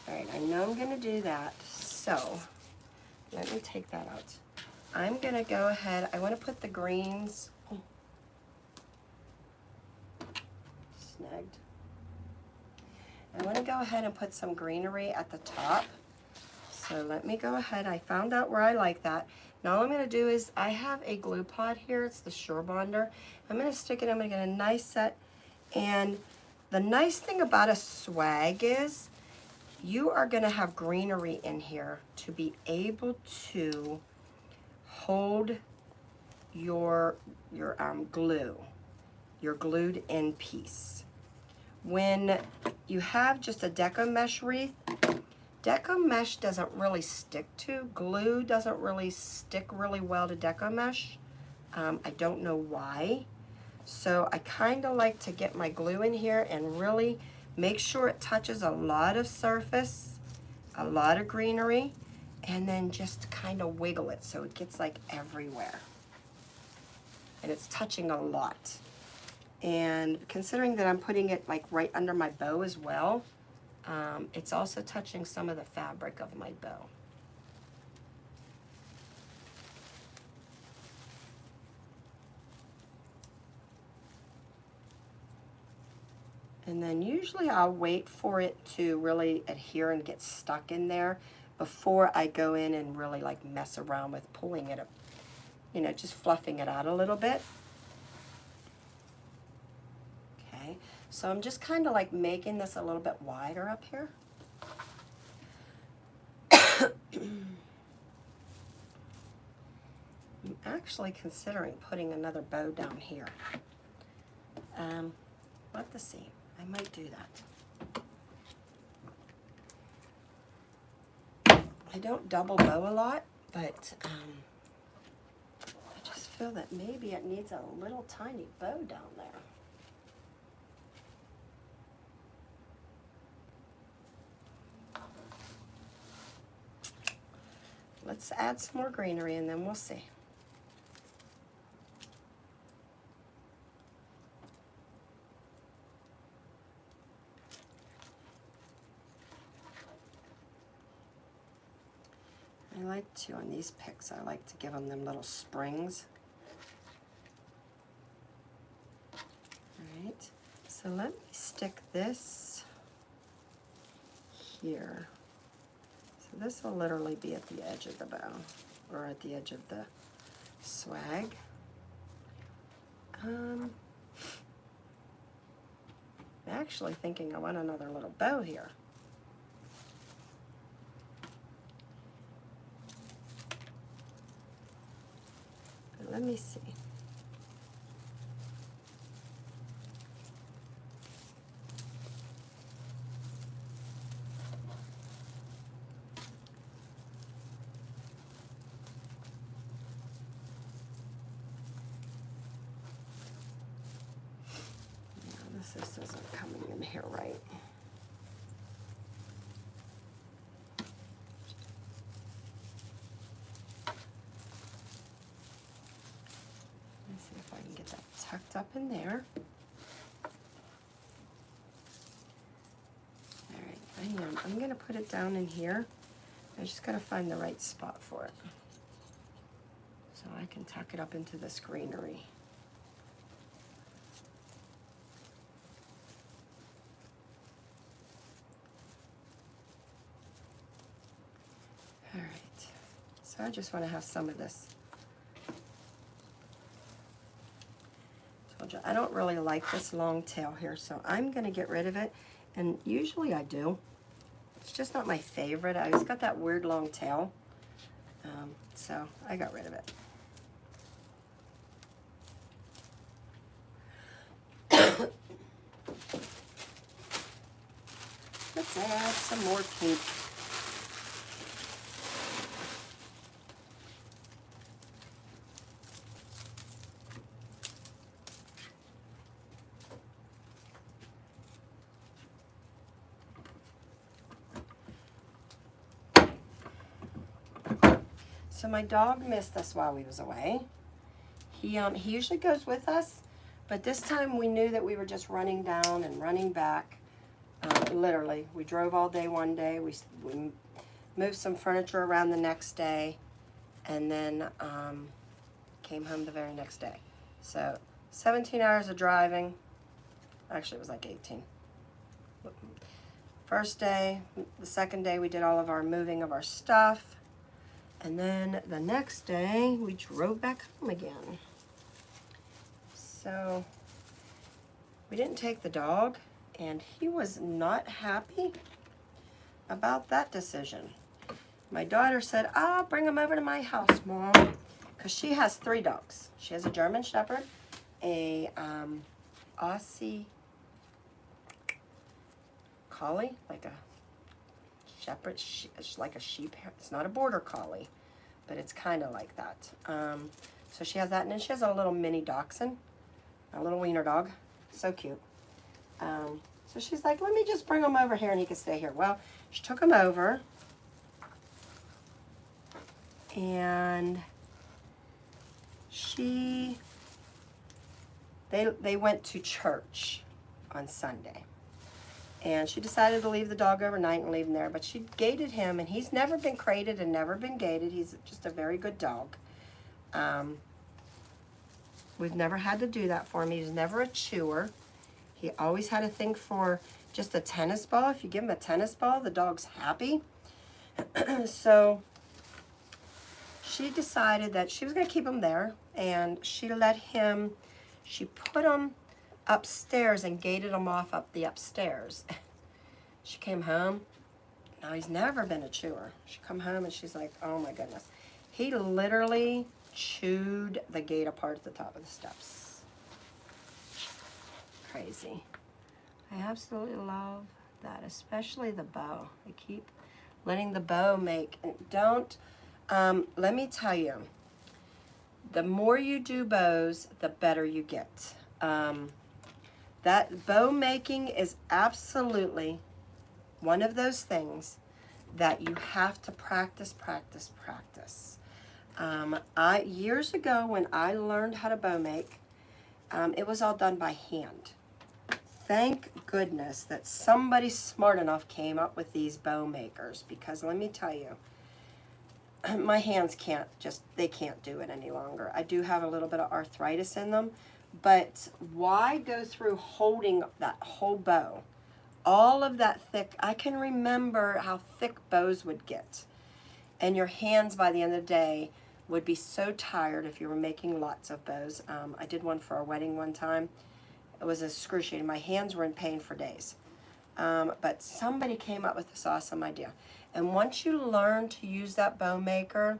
I know I'm gonna do that, so let me take that out. I'm gonna go ahead, I wanna put the greens, snagged. I wanna go ahead and put some greenery at the top. So let me go ahead, I found out where I like that. Now all I'm going to do is, I have a glue pod here, it's the Sure Bonder. I'm going to stick it, I'm going to get a nice set. And the nice thing about a swag is, you are going to have greenery in here to be able to hold your glue, your glued in piece. When you have just a Deco mesh wreath, Deco mesh doesn't really stick to, glue doesn't really stick really well to Deco mesh. I don't know why. So I kind of like to get my glue in here and really make sure it touches a lot of surface, a lot of greenery, and then just kind of wiggle it so it gets like everywhere. And it's touching a lot. And considering that I'm putting it like right under my bow as well, it's also touching some of the fabric of my bow. And then usually I'll wait for it to really adhere and get stuck in there before I go in and really like mess around with pulling it up, you know, just fluffing it out a little bit. Okay, so I'm just kind of like making this a little bit wider up here. I'm actually considering putting another bow down here. We'll have to see. I might do that. I don't double bow a lot, but I just feel that maybe it needs a little tiny bow down there. let's add some more greenery and then we'll see. I like to, on these picks, I like to give them little springs. Alright, so let me stick this here. So this will literally be at the edge of the bow, or at the edge of the swag. I'm actually thinking I want another little bow here. But let me see. This isn't coming in here right. Let's see if I can get that tucked up in there. Alright, I'm going to put it down in here. I just got to find the right spot for it. So I can tuck it up into this greenery. So I just want to have some of this. Told you, I don't really like this long tail here, so I'm going to get rid of it. And usually I do. It's just not my favorite. It's got that weird long tail. So I got rid of it. Let's add some more pink. So my dog missed us while we was away. He usually goes with us, but this time we knew that we were just running down and running back. Literally, we drove all day one day. We moved some furniture around the next day, and then came home the very next day. So 17 hours of driving. Actually, it was like 18. First day, the second day we did all of our moving of our stuff. And then the next day, we drove back home again. So we didn't take the dog, and he was not happy about that decision. My daughter said, "I'll bring him over to my house, Mom," because she has 3 dogs. She has a German Shepherd, a Aussie Collie, like a Shepherd, it's like a sheep. It's not a border collie, but it's kind of like that. So she has that, and then she has a little mini dachshund, a little wiener dog, so cute. So she's like, "Let me just bring him over here, and he can stay here." Well, she took him over, and they went to church on Sunday. And she decided to leave the dog overnight and leave him there. But she gated him, and he's never been crated and never been gated. He's just a very good dog. We've never had to do that for him. He's never a chewer. He always had a thing for just a tennis ball. If you give him a tennis ball, the dog's happy. So she decided that she was going to keep him there. And she put him upstairs and gated him off up the upstairs. She came home. Now, he's never been a chewer. She come home and she's like, "Oh my goodness." He literally chewed the gate apart at the top of the steps. Crazy. I absolutely love that, especially the bow. I keep letting the bow make, don't, let me tell you, the more you do bows, the better you get. That bow making is absolutely one of those things that you have to practice, practice, practice. Years ago when I learned how to bow make, it was all done by hand. Thank goodness that somebody smart enough came up with these bow makers, because let me tell you, my hands they can't do it any longer. I do have a little bit of arthritis in them, but why go through holding that whole bow? All of that thick, I can remember how thick bows would get. And your hands by the end of the day would be so tired if you were making lots of bows. I did one for a wedding one time. It was excruciating. My hands were in pain for days. But somebody came up with this awesome idea. And once you learn to use that bow maker,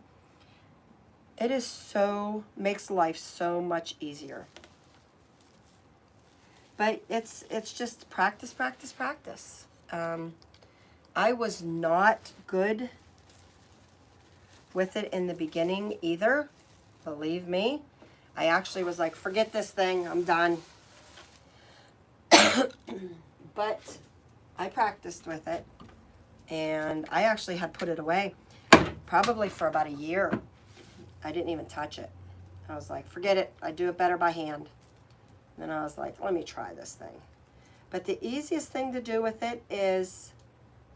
makes life so much easier. But it's just practice, practice, practice. I was not good with it in the beginning either, believe me. I actually was like, forget this thing, I'm done. But I practiced with it, and I actually had put it away probably for about a year. I didn't even touch it. I was like, forget it, I do it better by hand. And then I was like, let me try this thing. But the easiest thing to do with it is,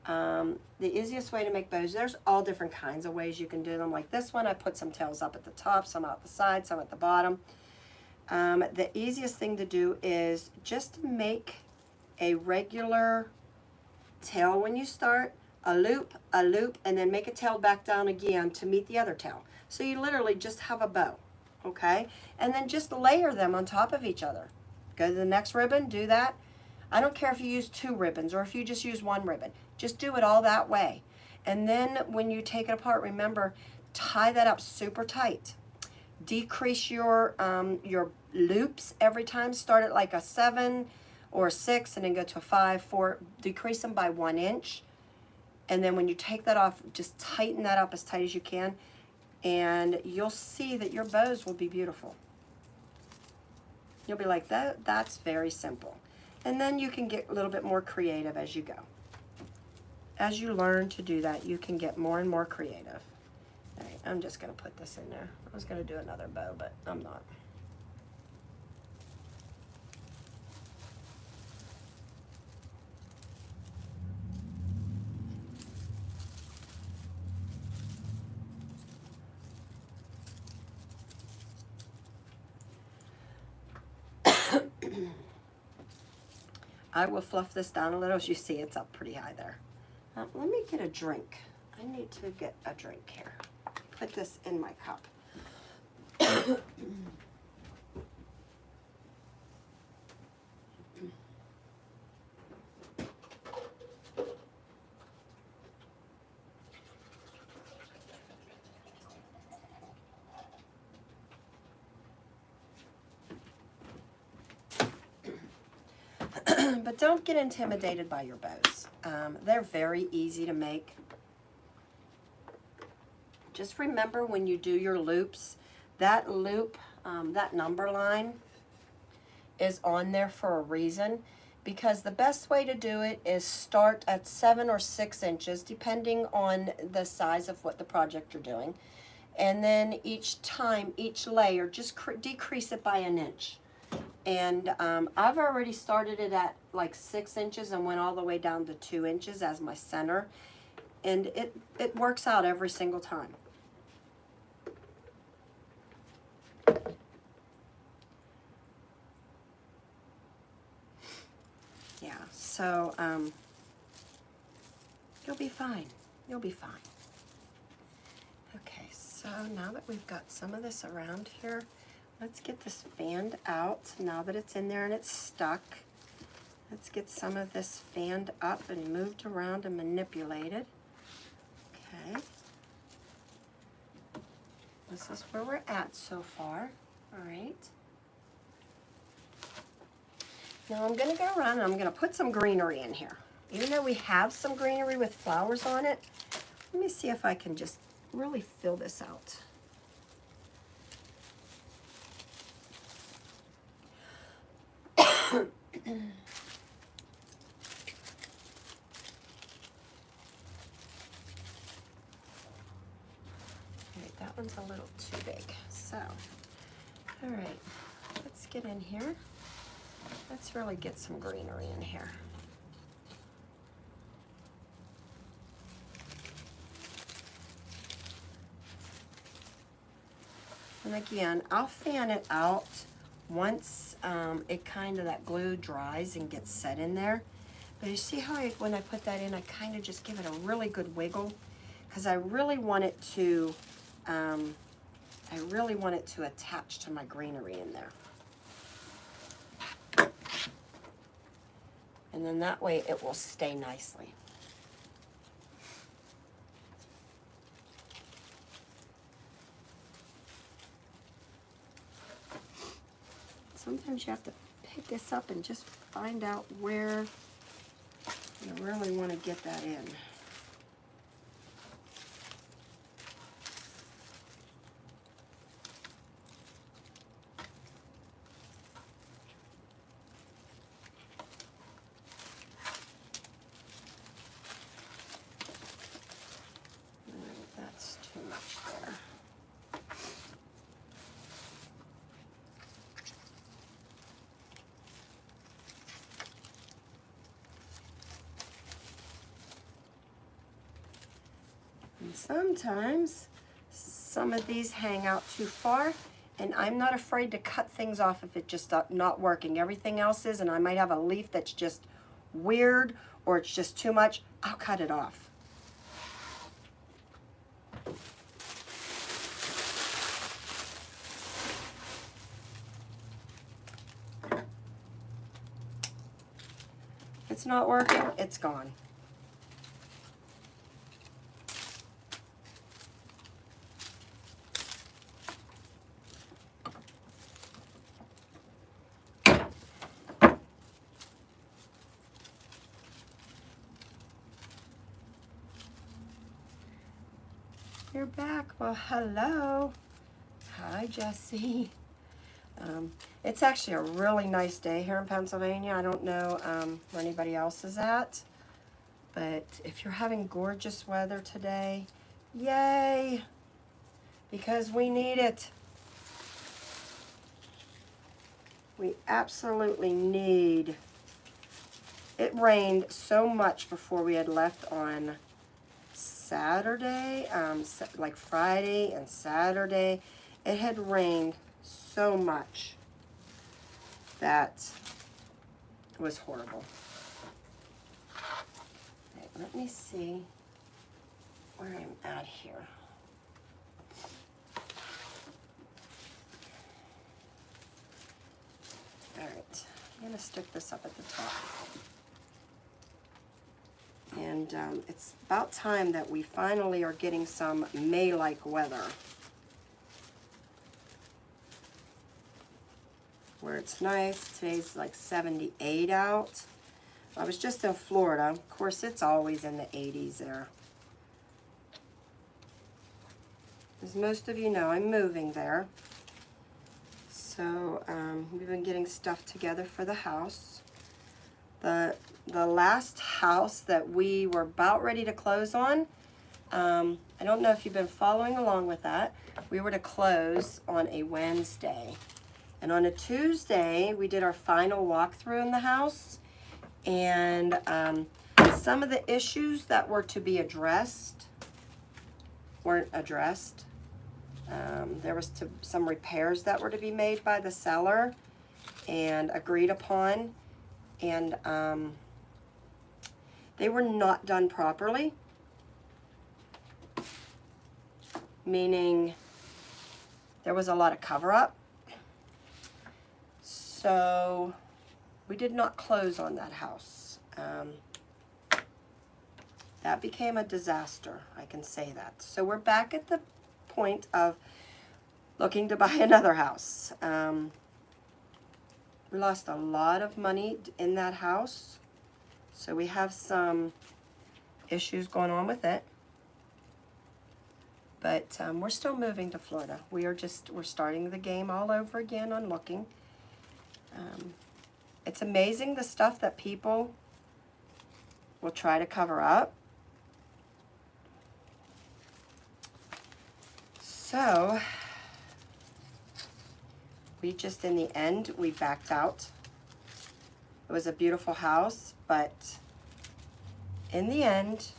the easiest way to make bows, there's all different kinds of ways you can do them. Like this one, I put some tails up at the top, some out the side, some at the bottom. The easiest thing to do is just make a regular tail when you start, a loop, and then make a tail back down again to meet the other tail. So you literally just have a bow, okay? And then just layer them on top of each other. Go to the next ribbon, do that. I don't care if you use 2 ribbons or if you just use 1 ribbon. Just do it all that way. And then when you take it apart, remember, tie that up super tight. Decrease your loops every time. Start at like a 7 or a 6 and then go to a 5, 4. Decrease them by 1 inch. And then when you take that off, just tighten that up as tight as you can. And you'll see that your bows will be beautiful. You'll be like, that's very simple. And then you can get a little bit more creative as you go. As you learn to do that, you can get more and more creative. All right, I'm just going to put this in there. I was going to do another bow, but I'm not. I will fluff this down a little. As you see, it's up pretty high there. Let me get a drink. I need to get a drink here. Put this in my cup. But don't get intimidated by your bows. They're very easy to make. Just remember when you do your loops, that loop, that number line is on there for a reason, because the best way to do it is start at 7 or 6 inches, depending on the size of what the project you're doing. And then each time, each layer, just decrease it by 1 inch. And I've already started it at like 6 inches and went all the way down to 2 inches as my center. And it works out every single time. Yeah, so you'll be fine. You'll be fine. Okay, so now that we've got some of this around here, let's get this fanned out now that it's in there and it's stuck. Let's get some of this fanned up and moved around and manipulated. Okay. This is where we're at so far. All right. Now I'm going to go around and I'm going to put some greenery in here. Even though we have some greenery with flowers on it, let me see if I can just really fill this out. that one's a little too big. So, all right, let's get in here. Let's really get some greenery in here. And again, I'll fan it out once it kind of, that glue dries and gets set in there. But you see how when I put that in, I kind of just give it a really good wiggle, because I really want it to, attach to my greenery in there. And then that way it will stay nicely. Sometimes you have to pick this up and just find out where you really want to get that in. That's too much there. And sometimes some of these hang out too far, and I'm not afraid to cut things off if it's just not working. Everything else is, and I might have a leaf that's just weird or it's just too much, I'll cut it off. If it's not working, it's gone. You're back. Well, hello. Hi, Jessie. It's actually a really nice day here in Pennsylvania. I don't know where anybody else is at, but if you're having gorgeous weather today, yay, because we need it. We absolutely need. It rained so much before we had left on Saturday, like Friday and Saturday. It had rained so much that it was horrible. Okay, let me see where I'm at here. All right, I'm gonna stick this up at the top. And it's about time that we finally are getting some May-like weather, where it's nice. Today's like 78 out. I was just in Florida. Of course, it's always in the 80s there. As most of you know, I'm moving there. So we've been getting stuff together for the house. The last house that we were about ready to close on, I don't know if you've been following along with that. We were to close on a Wednesday. And on a Tuesday, we did our final walkthrough in the house. And some of the issues that were to be addressed weren't addressed. There was some repairs that were to be made by the seller and agreed upon. And they were not done properly, meaning there was a lot of cover-up. So we did not close on that house. That became a disaster, I can say that. So we're back at the point of looking to buy another house. We lost a lot of money in that house, so we have some issues going on with it. But we're still moving to Florida. We're starting the game all over again on looking. It's amazing the stuff that people will try to cover up. So we just, in the end, we backed out. It was a beautiful house, but in the end,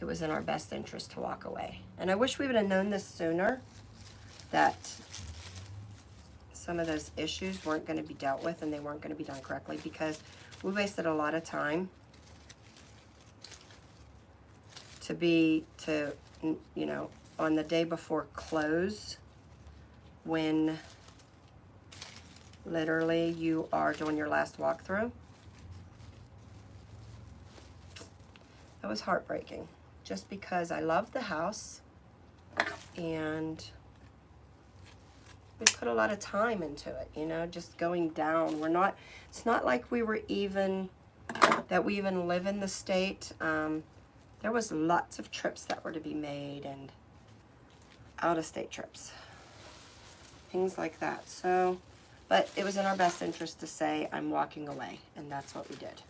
it was in our best interest to walk away. And I wish we would have known this sooner, that some of those issues weren't going to be dealt with and they weren't going to be done correctly, because we wasted a lot of time you know, on the day before close, when literally you are doing your last walkthrough. That was heartbreaking, just because I loved the house and we put a lot of time into it, you know, just going down. It's not like we even live in the state. There was lots of trips that were to be made, and out-of-state trips, things like that. So, but it was in our best interest to say, I'm walking away, and that's what we did.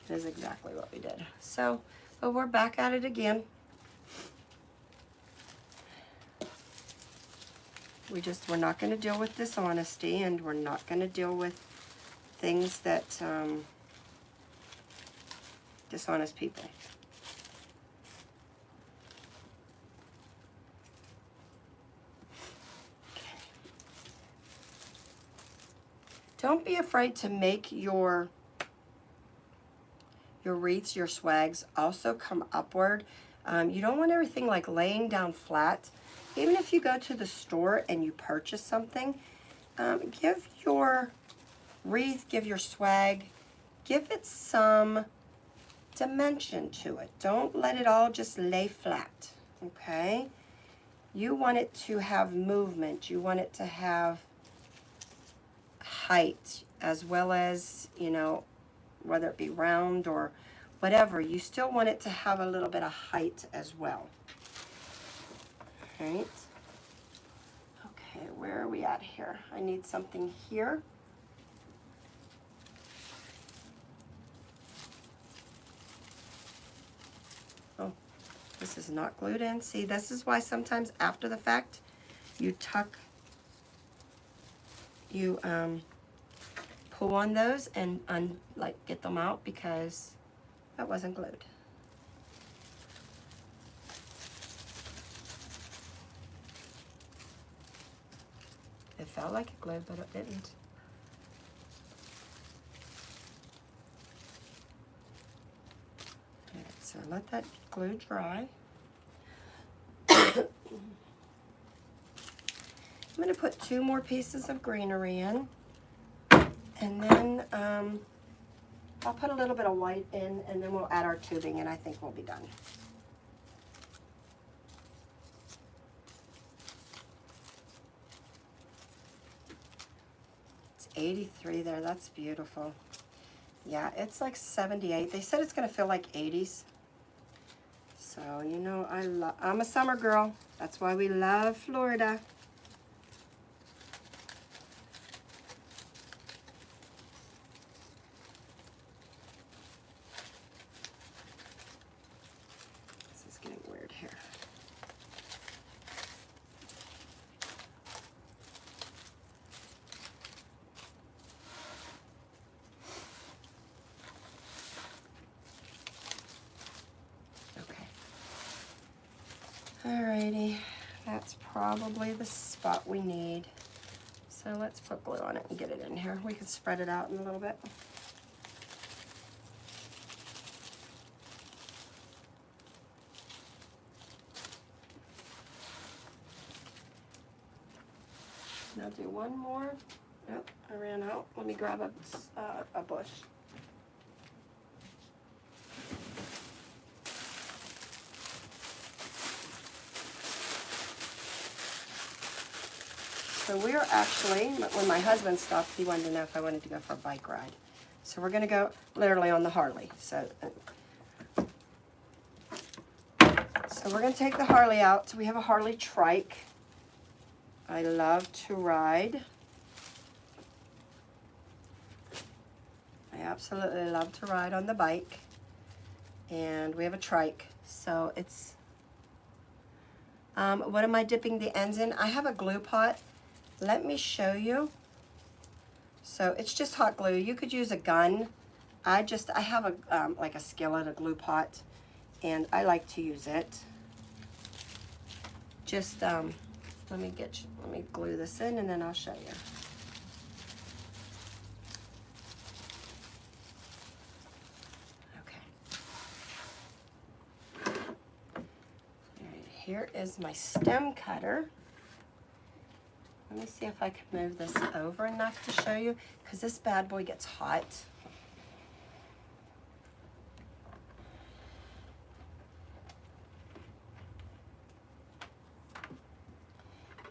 It is exactly what we did. So, but we're back at it again. We're not going to deal with dishonesty, and we're not going to deal with things that, dishonest people. Don't be afraid to make your wreaths, your swags, also come upward. You don't want everything like laying down flat. Even if you go to the store and you purchase something, give your wreath, give your swag, give it some dimension to it. Don't let it all just lay flat, okay? You want it to have movement. You want it to have height, as well as, you know, whether it be round or whatever, you still want it to have a little bit of height as well. Right? Okay, where are we at here? I need something here. Oh, this is not glued in. See, this is why sometimes after the fact, you pull on those and like get them out, because that wasn't glued. It felt like it glued, but it didn't. Alright, so let that glue dry. I'm going to put 2 more pieces of greenery in, and then I'll put a little bit of white in, and then we'll add our tubing, and I think we'll be done. It's 83 there. That's beautiful. Yeah, it's like 78. They said it's going to feel like 80s. So, you know, I'm a summer girl. That's why we love Florida. This is getting weird here. Alrighty, that's probably the spot we need. So let's put glue on it and get it in here. We could spread it out in a little bit. And I'll do one more. Nope, I ran out. Let me grab a bush. So we're actually, when my husband stopped, he wanted to know if I wanted to go for a bike ride. So we're going to go literally on the Harley. So we're going to take the Harley out. So we have a Harley trike. I love to ride. I absolutely love to ride on the bike. And we have a trike. So it's What am I dipping the ends in? I have a glue pot. Let me show you. So it's just hot glue. You could use a gun. I have a like a skillet, a glue pot, and I like to use it. Just let me glue this in, and then I'll show you. Here is my stem cutter. Let me see if I can move this over enough to show you, because this bad boy gets hot.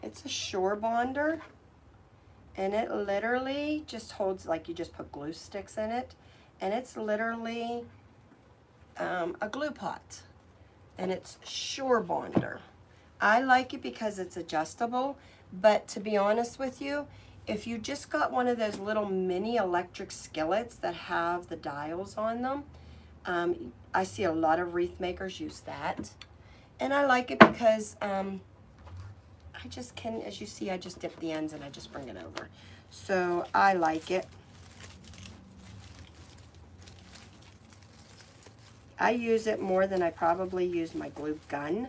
It's a Shore Bonder, and it literally just holds, like you just put glue sticks in it, and it's literally a glue pot. And it's Shore Bonder. I like it because it's adjustable, but to be honest with you, if you just got one of those little mini electric skillets that have the dials on them, I see a lot of wreath makers use that. And I like it because I just can, as you see, I just dip the ends and I just bring it over. So I like it. I use it more than I probably use my glue gun.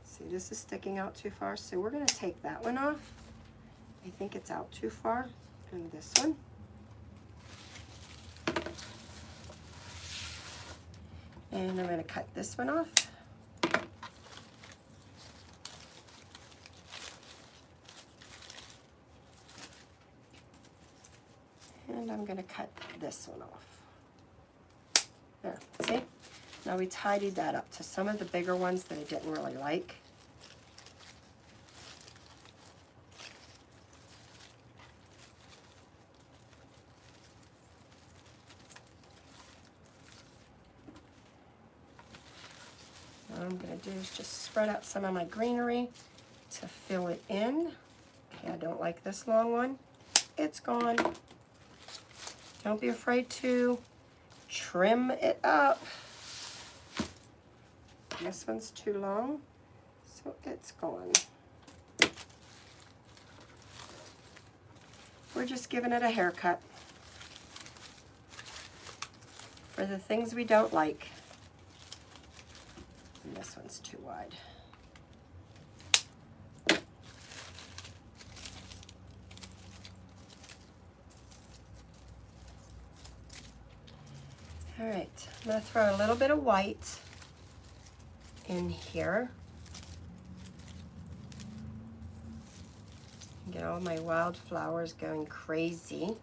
See, this is sticking out too far, so we're going to take that one off. I think it's out too far. And this one. And I'm going to cut this one off. And I'm going to cut this one off. There, see? Now we tidied that up to some of the bigger ones that I didn't really like. What I'm going to do is just spread out some of my greenery to fill it in. Okay, I don't like this long one. It's gone. Don't be afraid to trim it up. This one's too long, so it's gone. We're just giving it a haircut for the things we don't like. And this one's too wide. All right, I'm going to throw a little bit of white in here. Get all my wildflowers going crazy.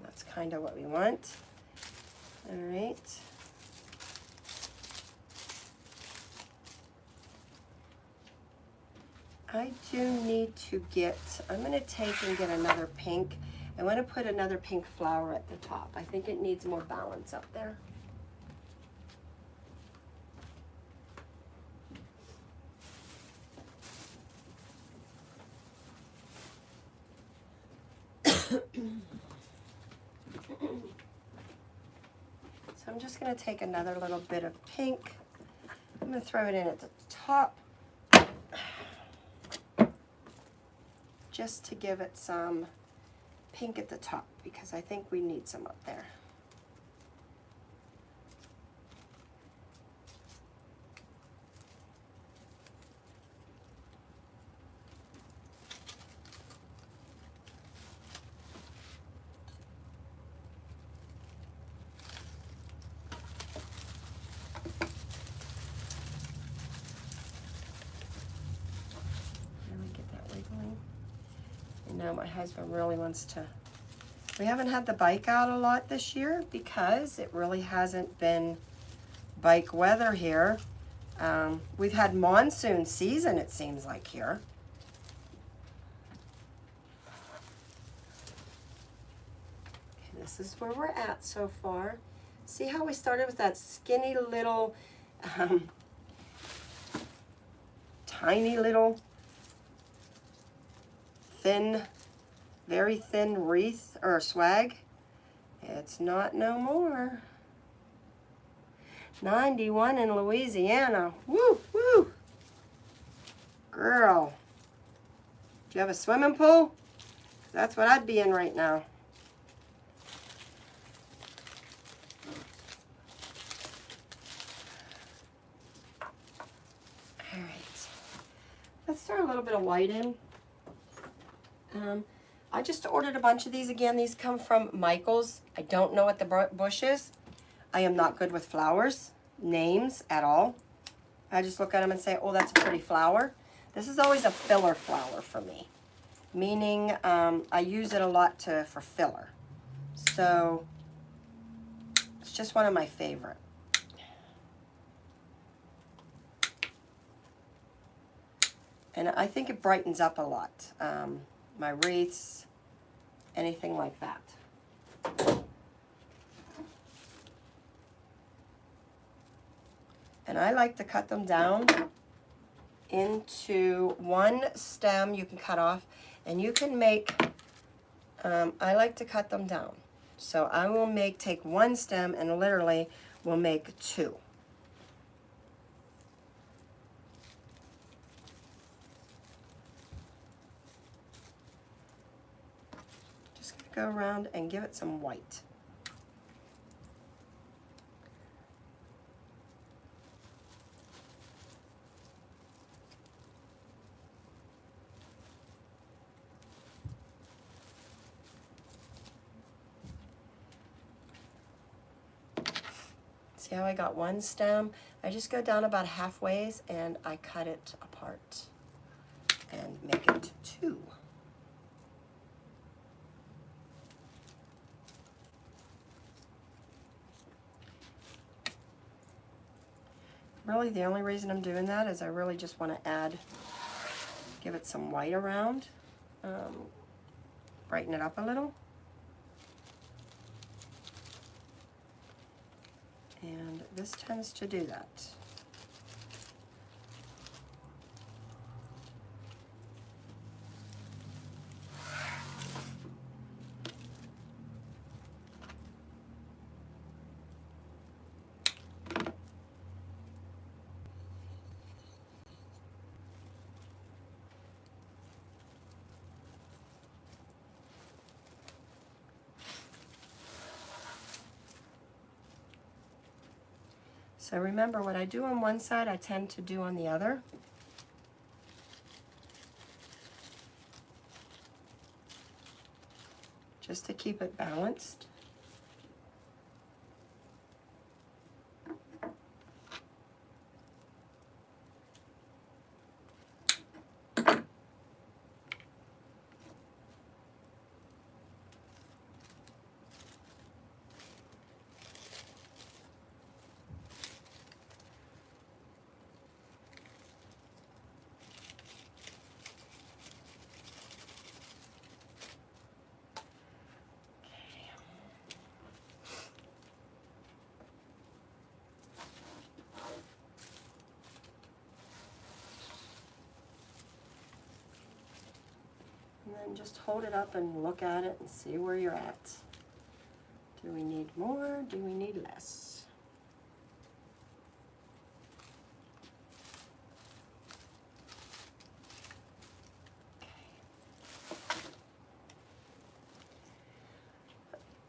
That's kind of what we want. All right. I do need to get, I'm going to take and get another pink. I want to put another pink flower at the top. I think it needs more balance up there. So I'm just going to take another little bit of pink. I'm going to throw it in at the top just to give it some pink at the top, because I think we need some up there. My husband really wants to. We haven't had the bike out a lot this year because it really hasn't been bike weather here. We've had monsoon season, it seems like, here. Okay, this is where we're at so far. See how we started with that skinny little, tiny little thin, very thin wreath or swag, It's not no more. 91 in Louisiana. Woo, woo. Girl. Do you have a swimming pool? That's what I'd be in right now. All right. Let's throw a little bit of white in. I just ordered a bunch of these again. These come from Michael's. I don't know what the bush is. I am not good with flowers, names at all. I just look at them and say, oh, that's a pretty flower. This is always a filler flower for me, meaning I use it a lot for filler. So it's just one of my favorite. And I think it brightens up a lot. My wreaths, anything like that. And I like to cut them down into one stem you can cut off, and you can make, I like to cut them down. So I will take one stem and literally will make two. Just gonna go around and give it some white. See how I got one stem? I just go down about halfway and I cut it apart and make it two. Really, the only reason I'm doing that is I really just want to give it some white around, brighten it up a little. And this tends to do that. So remember, what I do on one side, I tend to do on the other. Just to keep it balanced. And then just hold it up and look at it and see where you're at. Do we need more? Do we need less?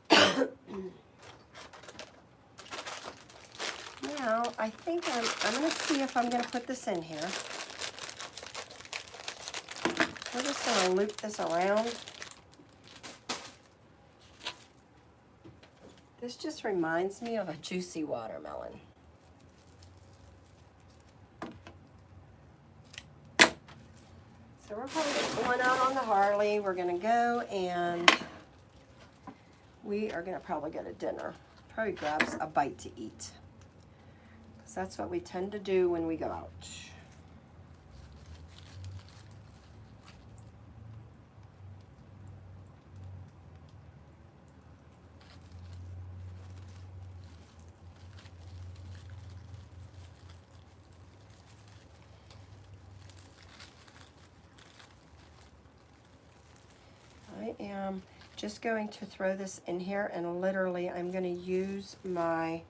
Okay. Now, I think I'm going to see if I'm going to put this in here. We're just going to loop this around. This just reminds me of a juicy watermelon. So we're probably going out on the Harley. We're going to go and we are going to probably go to dinner. Probably grab a bite to eat. Because that's what we tend to do when we go out. I am just going to throw this in here, and literally I'm going to use my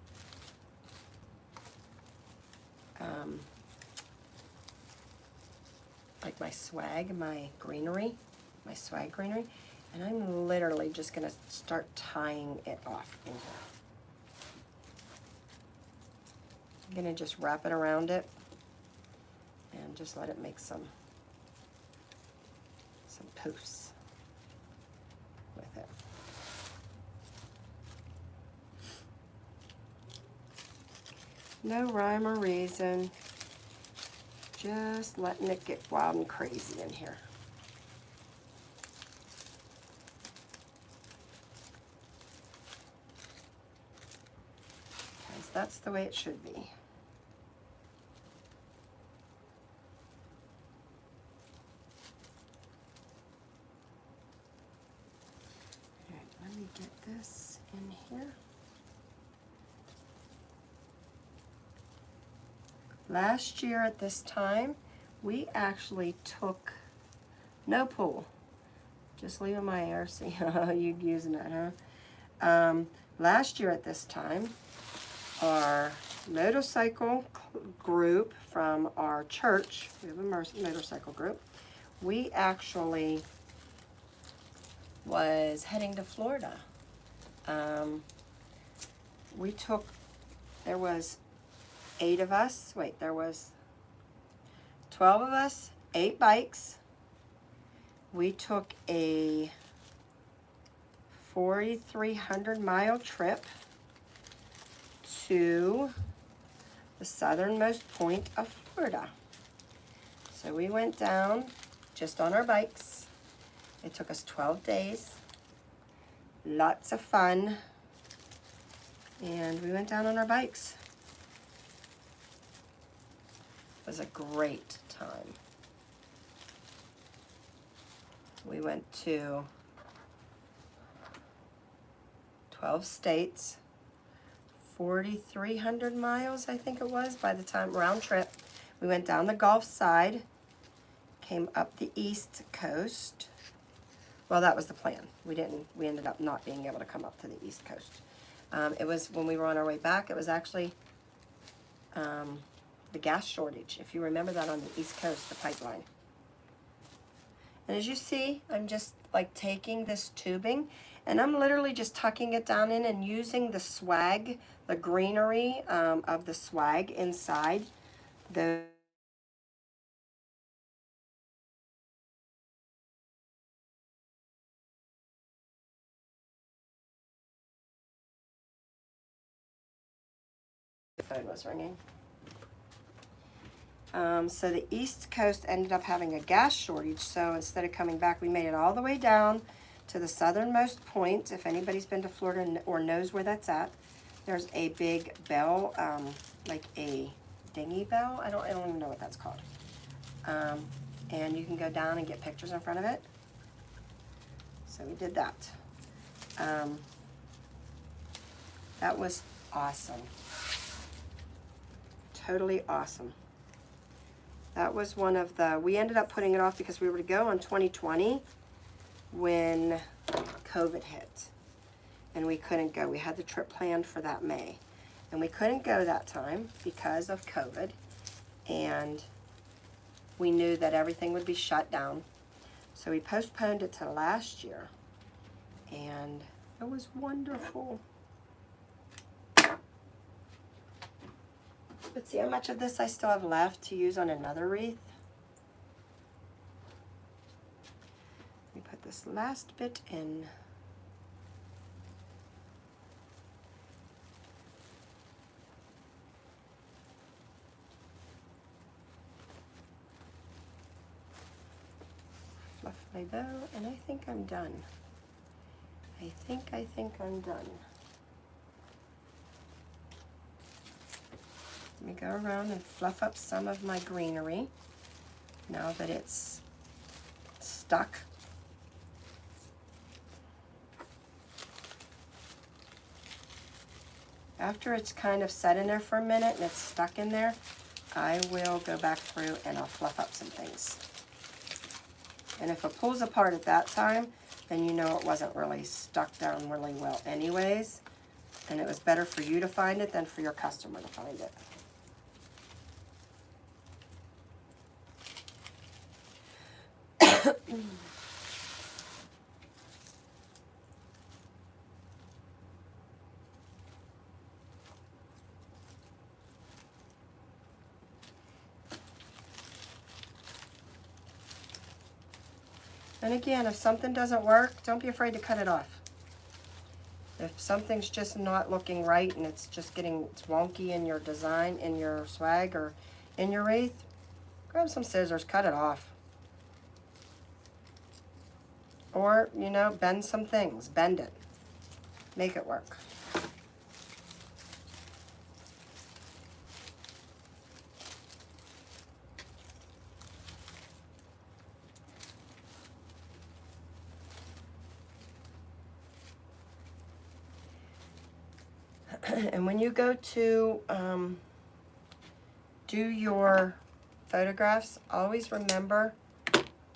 like my swag, my greenery, my swag greenery, and I'm literally just going to start tying it off in here. I'm going to just wrap it around it and just let it make some poofs with it. No rhyme or reason, just letting it get wild and crazy in here. Because that's the way it should be. Alright, let me get this in here. Last year at this time, we actually took no pool. Just leaving my hair, see how you using it, huh? Last year at this time, our motorcycle group from our church, we have a motorcycle group, we actually was heading to Florida. We took, there was 8 of us, wait, there was 12 of us, 8 bikes. We took a 4,300-mile trip to the southernmost point of Florida. So we went down just on our bikes. It took us 12 days. Lots of fun. And we went down on our bikes. It was a great time. We went to 12 states, 4,300 miles, I think it was, by the time, round trip. We went down the Gulf side, came up the East Coast. Well, that was the plan. We ended up not being able to come up to the East Coast. It was, when we were on our way back, it was actually the gas shortage, if you remember that, on the East Coast, the pipeline. And as you see, I'm just like taking this tubing and I'm literally just tucking it down in and using the swag, the greenery of the swag inside the phone was ringing. So the East Coast ended up having a gas shortage, so instead of coming back, we made it all the way down to the southernmost point. If anybody's been to Florida or knows where that's at, there's a big bell, like a dinghy bell. I don't even know what that's called. And you can go down and get pictures in front of it. So we did that. That was awesome. Totally awesome. That was one of the, we ended up putting it off because we were to go in 2020 when COVID hit. And we couldn't go. We had the trip planned for that May. And we couldn't go that time because of COVID. And we knew that everything would be shut down. So we postponed it to last year. And it was wonderful. But see how much of this I still have left to use on another wreath? Let me put this last bit in. Fluff my bow, and I think I'm done. I think I'm done. Let me go around and fluff up some of my greenery now that it's stuck. After it's kind of set in there for a minute and it's stuck in there, I will go back through and I'll fluff up some things. And if it pulls apart at that time, then you know it wasn't really stuck down really well anyways. And it was better for you to find it than for your customer to find it. And again, if something doesn't work, don't be afraid to cut it off. If something's just not looking right and it's just getting wonky in your design, in your swag, or in your wreath, grab some scissors, cut it off. Or, you know, bend some things. Bend it. Make it work. And when you go to do your photographs, always remember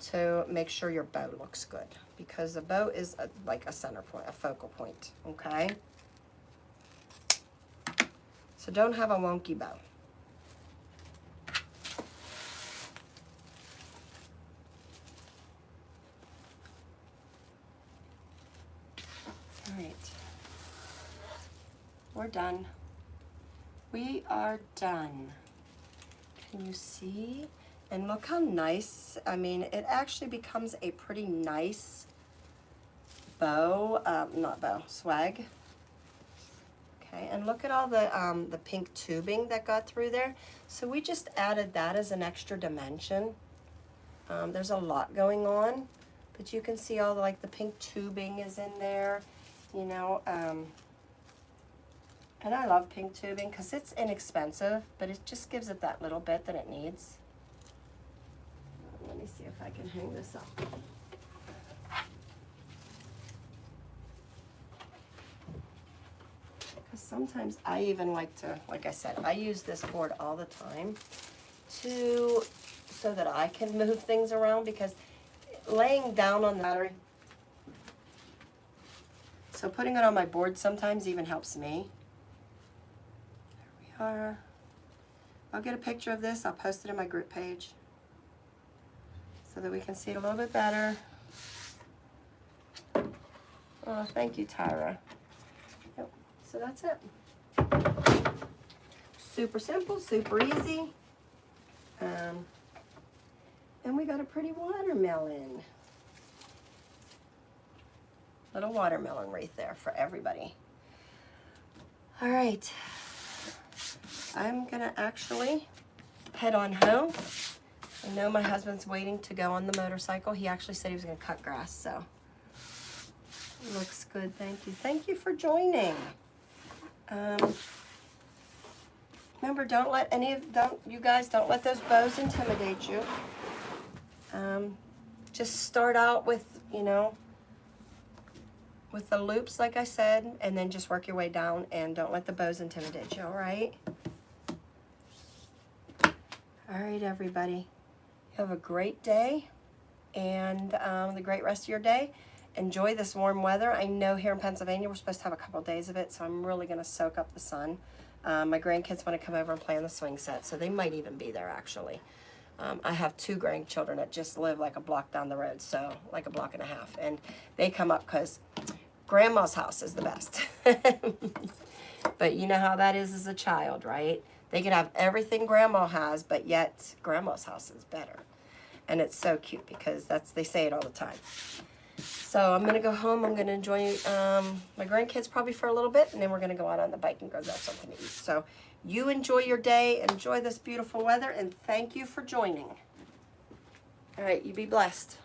to make sure your bow looks good, because the bow is like a center point, a focal point, okay? So don't have a wonky bow. All right. We're done. We are done. Can you see? And look how nice, I mean, it actually becomes a pretty nice bow, not bow, swag. Okay, and look at all the pink tubing that got through there. So we just added that as an extra dimension. There's a lot going on, but you can see all the, like the pink tubing is in there, you know, and I love pink tubing because it's inexpensive, but it just gives it that little bit that it needs. Let me see if I can hang this up. Because sometimes I even like to, like I said, I use this board all the time so that I can move things around, because laying down on the battery, so putting it on my board sometimes even helps me. I'll get a picture of this. I'll post it in my group page so that we can see it a little bit better. Oh, thank you, Tyra. Yep. So that's it. Super simple, super easy. And we got a pretty watermelon. Little watermelon wreath there for everybody. All right. I'm gonna actually head on home. I know my husband's waiting to go on the motorcycle. He actually said he was gonna cut grass, so. Looks good, thank you. Thank you for joining. Remember, don't let you guys don't let those bows intimidate you. Just start out with, you know, with the loops, like I said, and then just work your way down, and don't let the bows intimidate you, all right? All right, everybody. Have a great day, and the great rest of your day. Enjoy this warm weather. I know here in Pennsylvania we're supposed to have a couple days of it, so I'm really going to soak up the sun. My grandkids want to come over and play on the swing set, so they might even be there, actually. I have 2 grandchildren that just live like a block down the road, so like a block and a half, and they come up because Grandma's house is the best. But you know how that is as a child, right? They can have everything Grandma has, but yet Grandma's house is better. And it's so cute because they say it all the time. So I'm going to go home. I'm going to enjoy my grandkids probably for a little bit, and then we're going to go out on the bike and go grab something to eat. So you enjoy your day, enjoy this beautiful weather, and thank you for joining. All right, you be blessed.